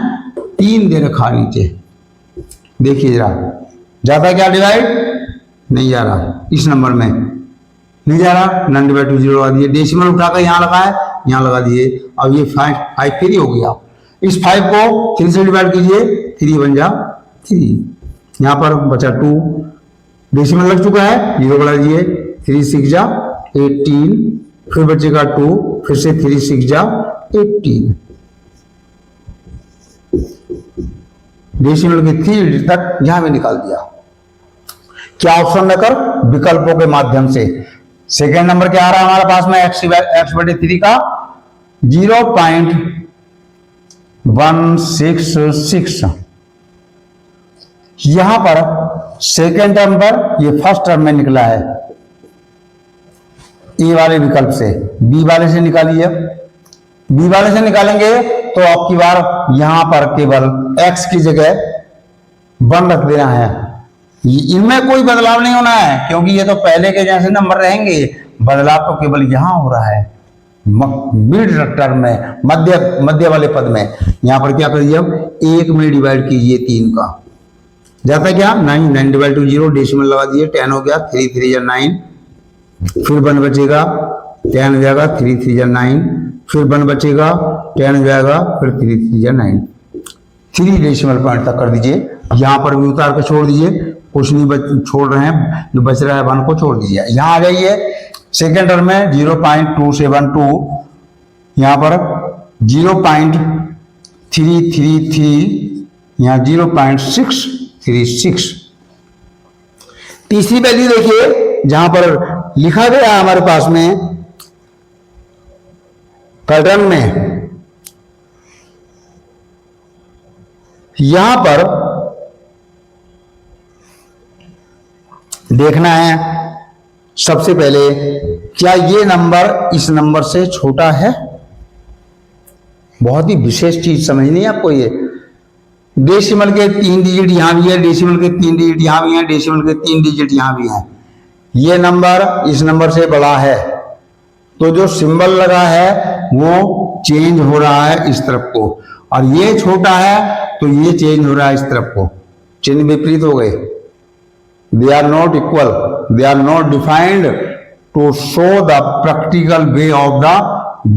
3 दे रखा नीचे, देखिए जरा जाता क्या डिवाइड? नहीं जा रहा, इस नंबर में नहीं जा रहा। 9/2 लगा दिए, डेसिमल उठाकर यहां लगाए, यहां लगा दिए। अब ये 5 3 हो गया। इस 5 को 3 से डिवाइड कीजिए, 3 बन जा 3, यहां पर बचा 2, डेसिमल लग चुका है, 0 बढ़ा दीजिए। 3 6 जा 18, फिर बचेगा 2, फिर से 3 6 जा 18। डेसिमल के 3 तक यहां भी निकाल दिया। क्या ऑप्शन लेकर? विकल्पों के माध्यम से। सेकेंड नंबर क्या आ रहा है हमारे पास में? x/3 का 0.166। यहां पर सेकेंड टर्म पर, ये फर्स्ट टर्म में निकला है, ए वाले विकल्प से, बी वाले से निकालिए। बी वाले से निकालेंगे तो आपकी बार यहां पर केवल x की जगह 1 रख देना है। इनमें कोई बदलाव नहीं होना है क्योंकि ये तो पहले के जैसे नंबर रहेंगे। बदलाव तो केवल यहां हो रहा है मिड टर्म में, मध्य वाले पद में। यहां पर क्या करिए, अब 1 में डिवाइड कीजिए 3 का, जाता क्या 9, 9 डिवाइड टू 0, डेसिमल लगा दिए, 10 हो गया, 3 3 जा 9, फिर 1 बचेगा, 10 हो जाएगा, 3 3 जा 9, फिर 1 बचेगा, 10 हो जाएगा, फिर 3 3 जा 9, 3 डेसिमल पॉइंट तक कर दीजिए। यहां पर भी उतार के छोड़ दीजिए, कुछ नहीं छोड़ रहे हैं, जो बच रहा है 1 को छोड़ दीजिए। यहां आ जाइए सेकेंड टर्म में 0.272, यहां पर 0.333, यहां 0.636। तीसरी वैल्यू देखिए जहां पर लिखा गया हमारे पास में पैटर्न में, यहां पर देखना है सबसे पहले क्या ये नंबर इस नंबर से छोटा है। बहुत ही विशेष चीज समझनी है आपको। ये डेसिमल के 3 डिजिट यहां भी है, डेसिमल के 3 डिजिट यहां भी है, डेसिमल के 3 डिजिट यहां भी है। ये नंबर इस नंबर से बड़ा है तो जो सिंबल लगा है वो चेंज हो रहा है इस तरफ को, और ये छोटा है तो ये चेंज हो रहा है इस तरफ को। चिन्ह विपरीत हो गए। They are not equal. They are not defined to show the practical way of the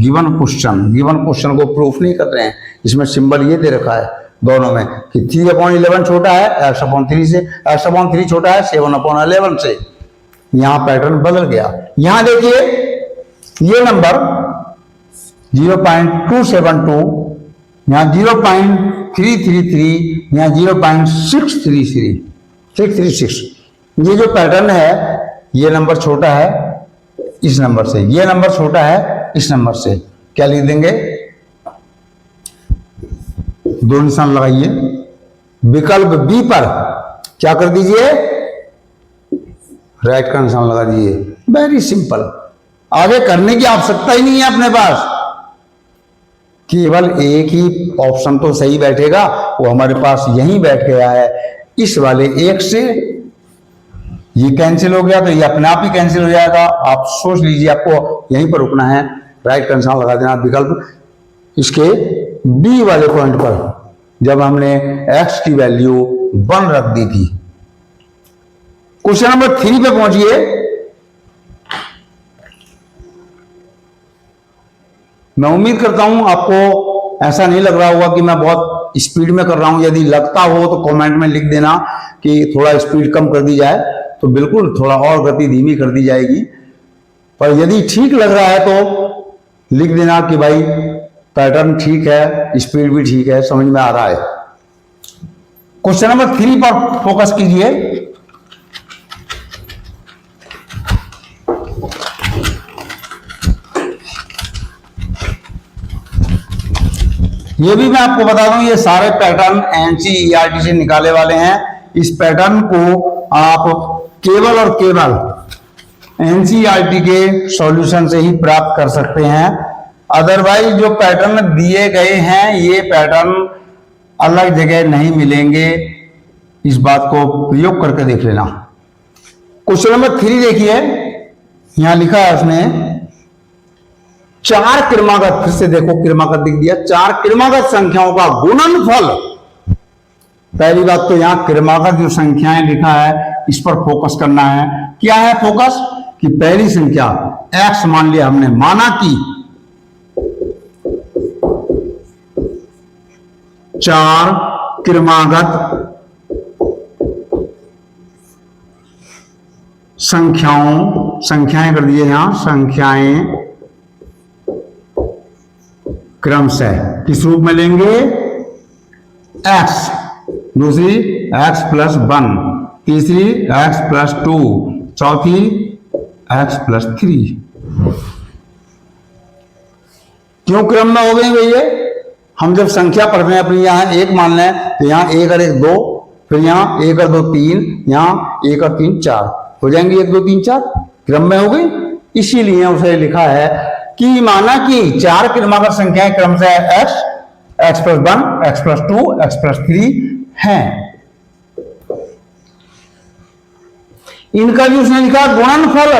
given question. Given question को प्रूफ नहीं कर रहे हैं। इसमें सिंबल ये दे रखा है दोनों में कि 3/11 छोटा है x/3 से, x/3 छोटा है 7/11 से। यहां पैटर्न बदल गया। यहां देखिए ये नंबर 0.272, यहां 0.333, यहां 0.636। ये जो पैटर्न है ये नंबर छोटा है इस नंबर से, ये नंबर छोटा है इस नंबर से। क्या लिख देंगे, 2 निशान लगाइए। विकल्प बी पर क्या कर दीजिए, राइट का निशान लगा दीजिए। वेरी सिंपल, आगे करने की आवश्यकता ही नहीं है अपने पास। केवल एक ही ऑप्शन तो सही बैठेगा, वो हमारे पास यहीं बैठ गया है। इस वाले एक से ये कैंसिल हो गया तो ये अपने आप ही कैंसिल हो जाएगा। आप सोच लीजिए, आपको यहीं पर रुकना है, राइट का निशान लगा देना विकल्प इसके बी वाले पॉइंट पर, जब हमने x की वैल्यू 1 रख दी थी। क्वेश्चन नंबर 3 पे पहुंचिए। मैं उम्मीद करता हूं आपको ऐसा नहीं लग रहा होगा कि मैं बहुत स्पीड में कर रहा हूं। यदि लगता हो तो कमेंट में लिख देना कि थोड़ा स्पीड कम कर दी जाए, तो बिल्कुल थोड़ा और गति धीमी कर दी जाएगी। पर यदि ठीक लग रहा है तो लिख देना कि भाई पैटर्न ठीक है, स्पीड भी ठीक है, समझ में आ रहा है। क्वेश्चन नंबर 3 पर फोकस कीजिए। ये भी मैं आपको बता दूं, ये सारे पैटर्न एनसीईआरटी से निकाले वाले हैं। इस पैटर्न को आप केवल और केवल एनसीईआरटी के सॉल्यूशन से ही प्राप्त कर सकते हैं। अदरवाइज जो पैटर्न दिए गए हैं ये पैटर्न अलग जगह नहीं मिलेंगे। इस बात को प्रयोग करके देख लेना। क्वेश्चन नंबर 3 देखिए, यहां लिखा है उसने 4 क्रमागत, फिर से देखो क्रमागत दिख दिया, 4 क्रमागत संख्याओं का गुणनफल। पहली बात तो यहां क्रमागत जो संख्याएं लिखा है इस पर फोकस करना है। क्या है फोकस, कि पहली संख्या x मान लिया हमने, माना कि 4 क्रमागत संख्याएं कर दीजिए यहां, संख्याएं क्रमशः किस रूप में लेंगे, x, दूसरी x+1, तीसरी x+2, चौथी x+3। क्यों क्रम में हो गई भैया, हम जब संख्या पढ़ रहे हैं अपनी, यहां 1 मान लें तो यहां 1 और 1 2, फिर यहां 1 और 2 3, यहां 1 और 3 4 हो जाएंगे, 1 2 3 4 क्रम में हो गई। इसीलिए उसे लिखा है कि माना कि चार क्रमागत संख्याएं क्रमशः x, x+1, x+2, x+3 हैं। इनका भी उसने लिखा गुणनफल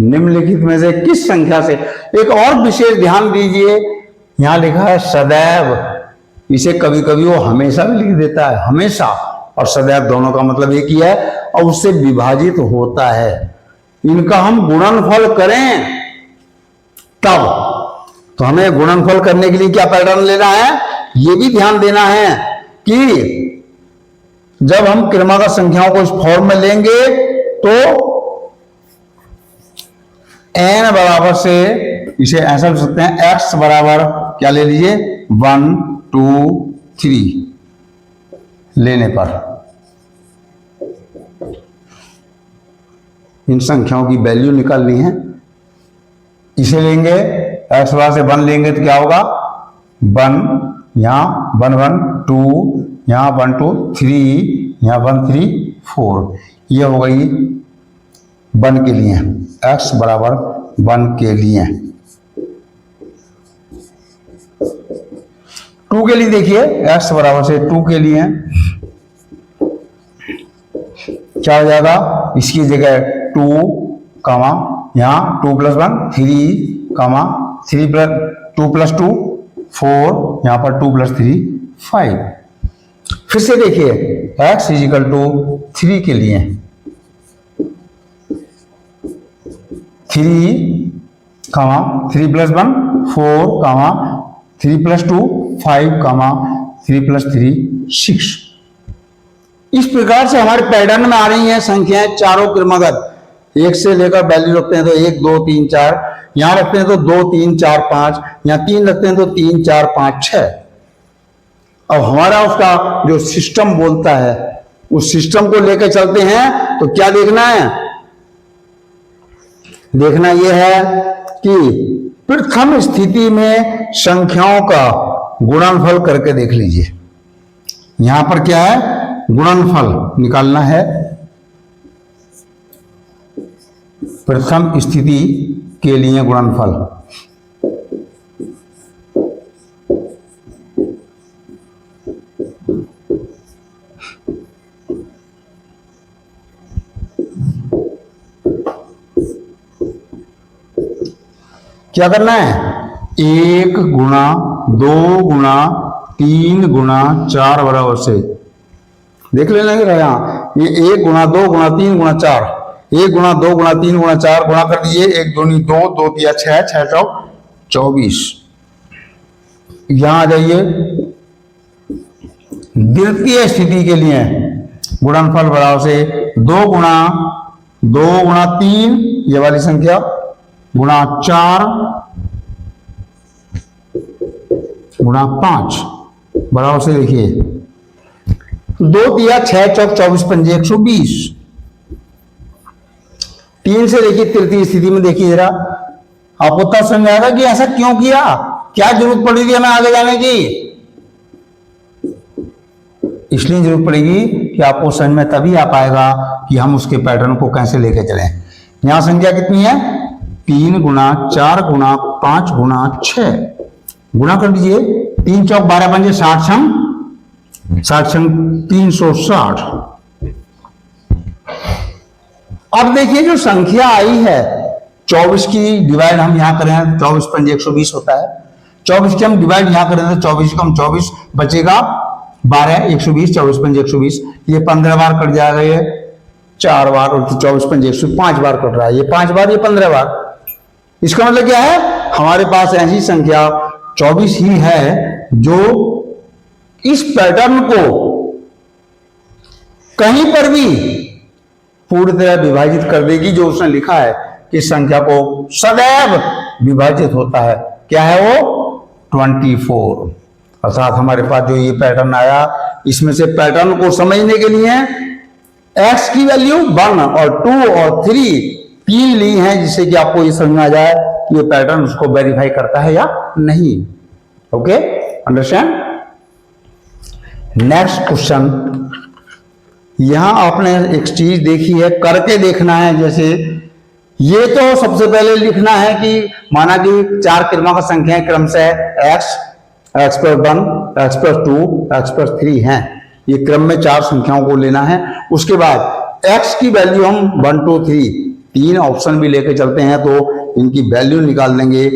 निम्नलिखित में से किस संख्या से। एक और विशेष ध्यान दीजिए, यहां लिखा है सदैव। इसे कभी कभी वो हमेशा भी लिख देता है, हमेशा और सदैव दोनों का मतलब एक ही है और उससे विभाजित होता है। इनका हम गुणनफल करें तब तो हमें गुणनफल करने के लिए क्या पैटर्न लेना है, ये भी ध्यान देना है कि जब हम क्रमागत संख्याओं को इस फॉर्म में लेंगे तो n बराबर से इसे ऐसा लिख सकते हैं, x बराबर क्या ले लीजिए 1 2 3 लेने पर इन संख्याओं की वैल्यू निकालनी है। इसे लेंगे x बराबर से 1 लेंगे तो क्या होगा 1, यहां 1 1 2, यहां 1 2 3, यहां 1 3 4। यह हो गई 1 के लिए, x बराबर 1 के लिए। 2 के लिए देखिए x बराबर से 2 के लिए क्या हो जाएगा, इसकी जगह 2 कामा यहां 2 + 1 3 कामा 3 + 2 + 2 4, यहां पर 2 + 3 5। फिर से देखिए x = 3 के लिए 3 कामा 3 + 1 4 कामा 3 + 2 5 कामा 3 + 3 6। इस प्रकार से हमारे पैटर्न में आ रही हैं संख्याएं चारों क्रमागत। एक से लेकर वैल्यू रखते हैं तो 1 2 3 4, यहां रखते हैं तो 2 3 4 5, यहां 3 रखते हैं तो 3 4 5 6। अब हमारा उसका जो सिस्टम बोलता है उस सिस्टम को लेकर चलते हैं तो क्या देखना है, देखना यह है कि प्रथम स्थिति में संख्याओं का गुणनफल करके देख लीजिए। यहां पर क्या है, गुणनफल निकालना है। प्रथम स्थिति के लिए गुणनफल क्या करना है, 1 गुणा 2 गुणा 3 गुणा 4 बराबर से देख लेना यहां, ये 1 गुणा 2 गुणा 3 गुणा 4, 1 गुणा 2 गुणा 3 गुणा 4 गुणा कर दीजिए, 1 दूनी 2 2 तिया 6 6 चौक 24। यहां आ जाइए द्वितीय स्थिति के लिए गुणनफल बराबर से 2 गुणा 3 ये वाली संख्या गुणा 4 गुणा 5 बराबर से देखिए 2 तिया 6 चौक 24 पंजे 120। 3 से देखिए तृतीय स्थिति में देखिए जरा, आपको तब समझ आएगा कि ऐसा क्यों किया, क्या जरूरत पड़ी थी हमें आगे जाने की। इसलिए जरूरत पड़ेगी कि आपको समझ में तभी आ पाएगा कि हम उसके पैटर्न को कैसे लेके चलें। यहां संख्या कितनी है, 3 गुणा 4 गुणा 5 गुणा 6 गुणा कर दीजिए, 3 चौक 12 पंजे 60 छंग 360। अब देखिए जो संख्या आई है 24 की डिवाइड हम यहां करें, 24 पंजे 120 होता है। 24 की हम डिवाइड यहां करें तो 24 कम 24 बचेगा 12 120, 24 पंजे 120, ये 15 बार कट जाएगा, ये 4 बार, और 24 पंजे 120 5 बार कट रहा है, ये 5 बार, ये 15 बार। इसका मतलब क्या है, हमारे पास ऐसी संख्या 24 ही है जो इस पैटर्न को कहीं पर भी पूरी तरह विभाजित कर देगी, जो उसने लिखा है कि संख्या को सदैव विभाजित होता है। क्या है वो, 24। अर्थात हमारे पास जो ये पैटर्न आया, इसमें से पैटर्न को समझने के लिए x की वैल्यू 1 और 2 और 3 ली हैं, जिससे कि आपको ये समझ में आ जाए कि ये पैटर्न उसको वेरीफाई करता है या नहीं। Okay, understand. नेक्स्ट क्वेश्चन, यहां आपने एक चीज देखी है, करके देखना है। जैसे ये तो सबसे पहले लिखना है कि माना कि चार क्रमांक संख्याएं क्रम से x, x+1, x+2, x+3 हैं। ये क्रम में चार संख्याओं को लेना है। उसके बाद x की वैल्यू हम 1, 2, 3 तीन ऑप्शन भी लेके चलते हैं तो इनकी वैल्यू निकाल देंगे।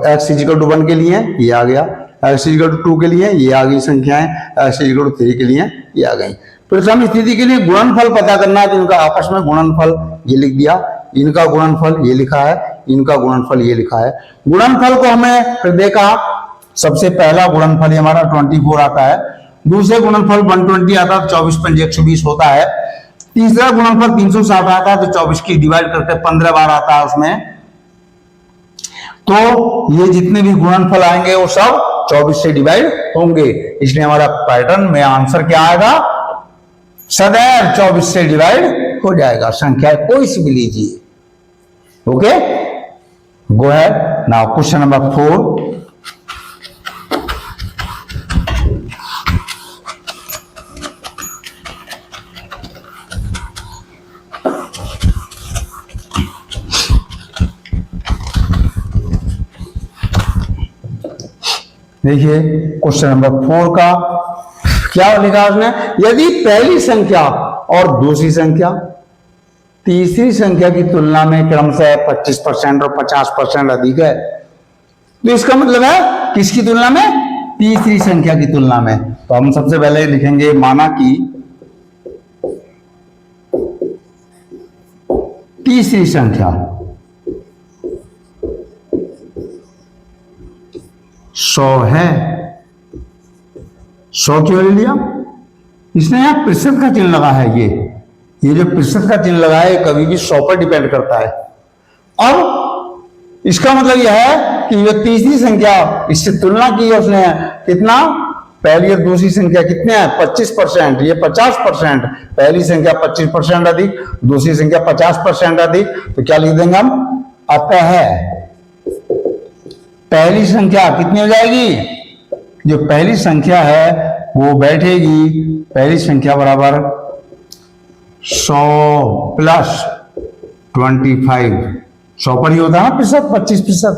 x = 1 के लिए ये आ गया, x = 2 के लिए ये आ गई संख्याएं, x = 3 के लिए ये आ गई। प्रथम स्थिति के लिए गुणनफल पता करना है तो इनका आपस में गुणनफल ये लिख दिया, इनका गुणनफल ये लिखा है, इनका गुणनफल ये लिखा है। गुणनफल को हमें फिर देखा, सबसे पहला गुणनफल हमारा 24 आता है, दूसरे गुणनफल 120 आता है तो 24 × 5 120 होता है, तीसरा गुणनफल 360 आता है तो 24 की डिवाइड करके 15 बार आता है उसमें। तो ये जितने भी गुणनफल आएंगे वो सब 24 से डिवाइड होंगे, इसलिए हमारा पैटर्न में आंसर क्या आएगा, सदैव 24 से डिवाइड हो जाएगा। संख्या कोई सी भी लीजिए। Okay, go ahead now question number 4। देखिए क्वेश्चन नंबर 4 का क्या लिखा उसने, यदि पहली संख्या और दूसरी संख्या तीसरी संख्या की तुलना में क्रमशः 25% और 50% अधिक है, तो इसका मतलब है किसकी तुलना में, तीसरी संख्या की तुलना में। तो हम सबसे पहले लिखेंगे माना कि तीसरी संख्या 100 है। 100 क्यों ले लिया, इसने यहां प्रतिशत का चिन्ह लगा है। ये जो प्रतिशत का चिन्ह लगा है कभी भी 100 पर डिपेंड करता है। और इसका मतलब यह है कि ये तीसरी संख्या, इससे तुलना की है उसने, कितना, पहली और दूसरी संख्या कितने हैं, 25%, ये 50%, पहली संख्या 25% अधिक, दूसरी संख्या 50% अधिक। तो क्या लिख देंगे हम, अतः पहली संख्या कितनी हो जाएगी, जो पहली संख्या है वो बैठेगी, पहली संख्या बराबर 100 + 25, 100 पर ही होता है प्रतिशत, 25%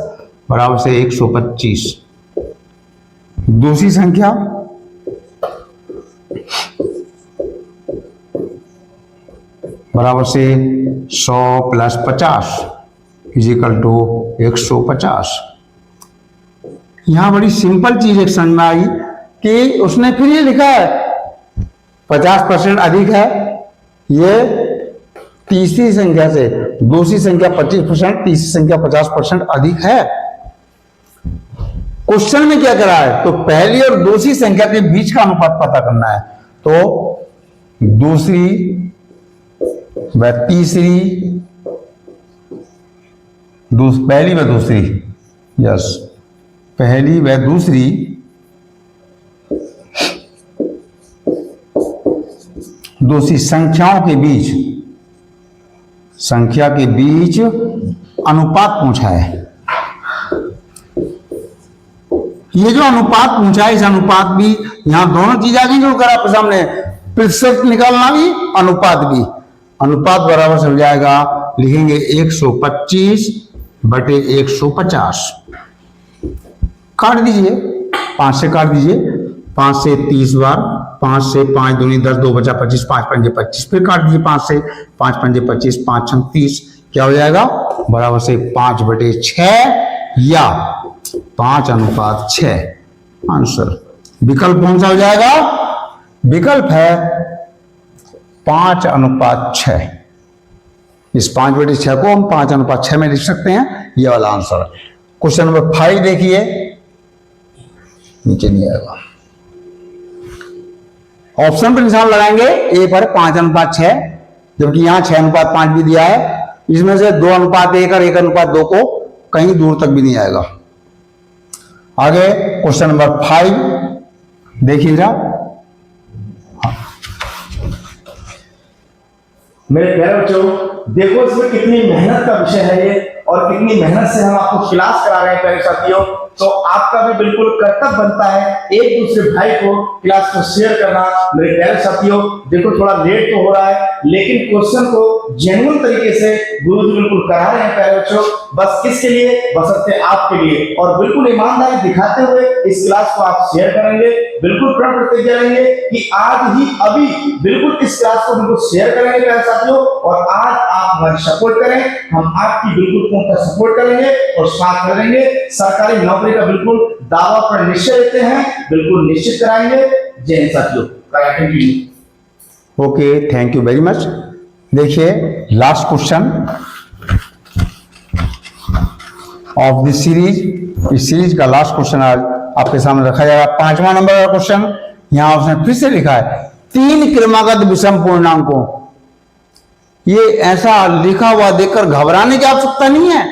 बराबर से 125। दूसरी संख्या बराबर से 100 + 50 = 150। यहां बड़ी सिंपल चीज एक समझ में आई कि उसने फिर ये लिखा है 50% अधिक है, ये तीसरी संख्या से दूसरी संख्या 25%, तीसरी संख्या 50% अधिक है। क्वेश्चन में क्या करा है, तो पहली और दूसरी संख्या के बीच का अनुपात पता करना है। तो दूसरी व तीसरी, पहली व दूसरी, यस, पहली व दूसरी दूसरी संख्याओं के बीच, संख्या के बीच अनुपात पूछा है। ये जो अनुपात पूछा है, इस अनुपात भी, यहां दोनों चीज आ गई जो कर आपके सामने, प्रतिशत निकालना भी, अनुपात भी। अनुपात बराबर से हो जाएगा, लिखेंगे 125/150। काट दीजिए, 5 से काट दीजिए, 5 से 30 बार, 5 से 5 दूनी 10, 2 बचा 25, 5 पंजे 25, फिर काट दीजिए 5 से, 5 पंजे 25, 5 छंग 30, क्या हो जाएगा, बराबर से 5/6 या 5:6। आंसर विकल्प कौन सा हो जाएगा, विकल्प है 5:6। इस 5/6 को हम 5:6 में लिख सकते हैं, ये वाला आंसर। क्वेश्चन नंबर 5 देखिए, नीचे नहीं आएगा, ऑप्शन पर निशान लगाएंगे, ए पर 5:6, जबकि यहां 6:5 भी दिया है। इसमें से 2:1 और 1:2 को कहीं दूर तक भी नहीं आएगा। आगे क्वेश्चन नंबर 5 देखिए जरा। मेरे प्यारे बच्चों, देखो इसमें कितनी मेहनत का विषय है ये, और कितनी मेहनत से हम आपको क्लास करा रहे हैं प्यारे साथियों। तो आपका भी बिल्कुल कर्तव्य बनता है एक दूसरे भाई को क्लास को शेयर करना। मेरे प्यारे साथियों, देखो थोड़ा लेट तो हो रहा है, लेकिन क्वेश्चन को जेन्युइन तरीके से गुरुजी बिल्कुल करा रहे हैं प्यारे बच्चों। बस किसके लिए? बशर्ते आपके लिए। और बिल्कुल ईमानदारी दिखाते हुए इस क्लास को आप शेयर करेंगे, बिल्कुल प्रण प्रतिज्ञा लेंगे कि आज ही अभी बिल्कुल इस क्लास को बिल्कुल शेयर करेंगे प्यारे साथियों। और आज आप हमारी सपोर्ट करें, हम आपकी बिल्कुल पूर्ण सपोर्ट करेंगे और साथ करेंगे। सरकारी नौकरी का बिल्कुल दावा पर निश्चय लेते हैं, बिल्कुल निश्चित कराएंगे। जय हिंद साथियों। Okay, thank you very much. देखिए last question of this series, इस सीरीज का लास्ट क्वेश्चन आज आपके सामने रखा जाएगा। 5वां नंबर का क्वेश्चन यहां उसने फिर से लिखा है 3 क्रमागत विषम पूर्णांकों। ये ऐसा लिखा हुआ देखकर घबराने की आवश्यकता नहीं है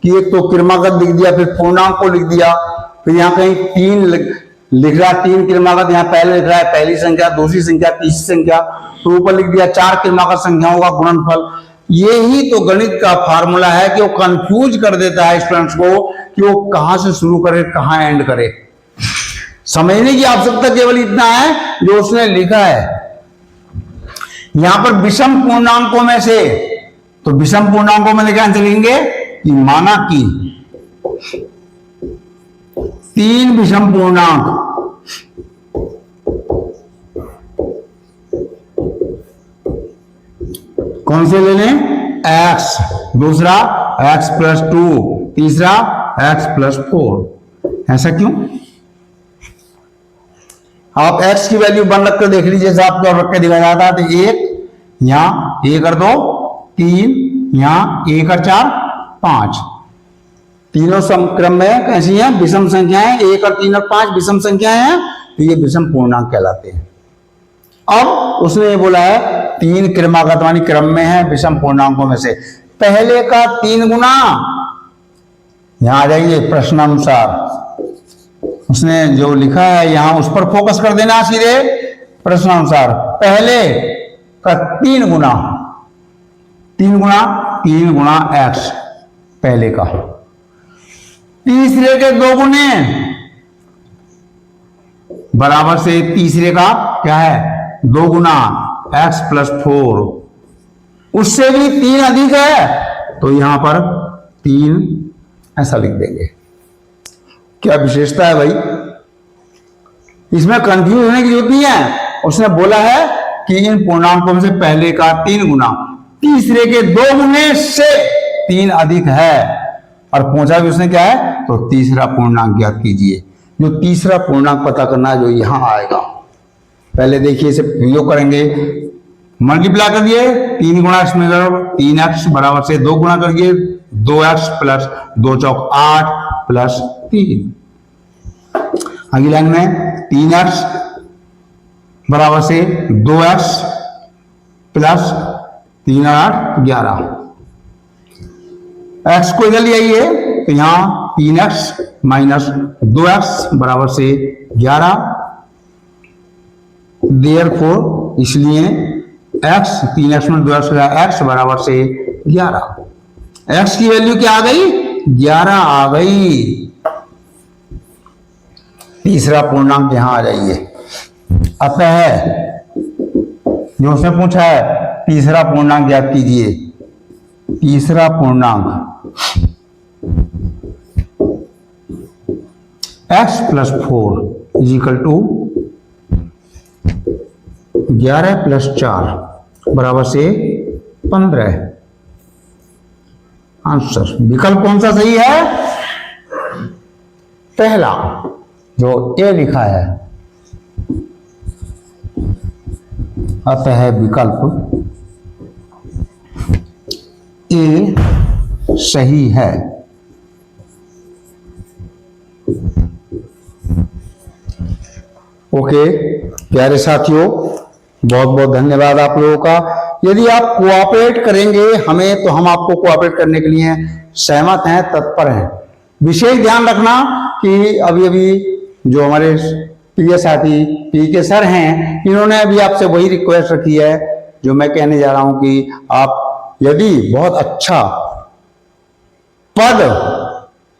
कि एक तो क्रमागत लिख दिया, फिर पूर्णांक को लिख दिया, फिर यहां कहीं 3 लिख रहा है, 3 क्रमागत यहां पहले लिख रहा है, पहली संख्या, दूसरी संख्या, तीसरी संख्या, तो ऊपर लिख दिया 4 क्रमागत संख्याओं का गुणनफल। यही तो गणित का फार्मूला है कि वो कंफ्यूज कर देता है स्टूडेंट्स को कि वो कहां से शुरू करे, कहां एंड करे। समझने की आवश्यकता केवल इतना है जो उसने लिखा है यहां पर विषम पूर्णांकों में से। तो विषम पूर्णांकों में क्या चलेंगे कि माना कि 3 विषम पूर्णांक कौन से ले लें? x, दूसरा x+2, तीसरा x+4। ऐसा क्यों? आप x की वैल्यू 1 रखकर देख लीजिए, जैसे आपको रख के दिखाया जाता है। तो 1 यहां 1 और 2 3, यहां 1 और 4 5, तीनों समक्रम में कैसी हैं? विषम संख्याएं। 1 और 3 और 5 विषम संख्याएं हैं, तो ये विषम पूर्णांक कहलाते हैं। अब उसने ये बोला है 3 क्रमागत मानी क्रम में है विषम पूर्णांकों में से पहले का 3 गुना। यहां आ जाइए प्रश्नानुसार, उसने जो लिखा है यहां उस पर फोकस कर देना सीधे। प्रश्नानुसार पहले का 3 गुना, 3 गुना x पहले का, तीसरे के 2 गुने बराबर से तीसरे का क्या है? 2 गुना x+4, उससे भी 3 अधिक है तो यहां पर 3 ऐसा लिख देंगे। क्या विशेषता है भाई, इसमें कंफ्यूज होने की जरूरत नहीं है। उसने बोला है कि इन पूर्णांकों में से पहले का 3 गुना तीसरे के 2 गुने से 3 अधिक है, और पूछा भी उसने क्या है? तो तीसरा पूर्णांक ज्ञात कीजिए। जो तीसरा पूर्णांक पता करना है जो यहां आएगा, पहले देखिए इसे प्रयोग करेंगे, मल्टीप्लाई कर दिए 3 गुना इसमें 3x बराबर से 2 गुना करिए 2x प्लस 2 चौक 8 प्लस 3। अगली लाइन में 3x बराबर से 2x प्लस 3 और 8 11। x को इधर ले आइए तो यहां 3x माइनस 2x बराबर से 11। देयरफॉर इसलिए x 3x में 2x x बराबर से 11। x की वैल्यू क्या आ गई? 11 आ गई। तीसरा पूर्णांक यहां आ जाइए। अतः जो उसने पूछा है तीसरा पूर्णांक ज्ञात कीजिए। तीसरा पूर्णांक x+4 = 11+4 बराबर से 15। आंसर विकल्प कौन सा सही है? पहला जो ए लिखा है। अतः विकल्प ए सही है। ओके प्यारे साथियों, बहुत बहुत धन्यवाद आप लोगों का। यदि आप कोऑपरेट करेंगे हमें, तो हम आपको कोऑपरेट करने के लिए सहमत हैं, तत्पर हैं। विशेष ध्यान रखना कि अभी अभी जो हमारे प्रिय साथी पीके सर हैं, इन्होंने अभी आपसे वही रिक्वेस्ट रखी है जो मैं कहने जा रहा हूं कि आप यदि बहुत अच्छा पद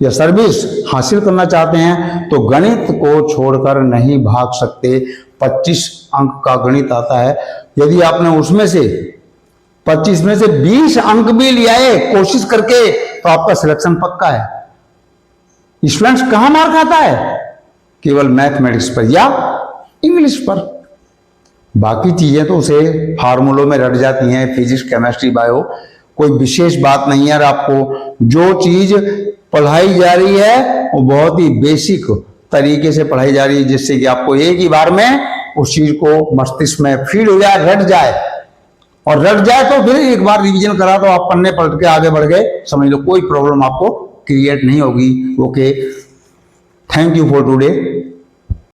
या सर्विस हासिल करना चाहते हैं तो गणित को छोड़कर नहीं भाग सकते। 25 अंक का गणित आता है। यदि आपने उसमें से 25 में से 20 अंक भी ले आए कोशिश करके तो आपका सिलेक्शन पक्का है। स्टूडेंट्स कहां मार खाता है? केवल मैथमेटिक्स पर या इंग्लिश पर। बाकी चीजें तो उसे फार्मूलों में रट जाती हैं, फिजिक्स, केमिस्ट्री, बायो, कोई विशेष बात नहीं है। आपको जो चीज पढ़ाई जा रही है वो बहुत ही बेसिक तरीके से पढ़ाई जा रही है, जिससे कि आपको एक ही बार में उस चीज को मस्तिष्क में फीड हो जाए, रट जाए। और रट जाए तो फिर एक बार रिवीजन करा तो आप पन्ने पलट के आगे बढ़ गए, समझ लो कोई प्रॉब्लम आपको क्रिएट नहीं होगी। Okay, thank you for today.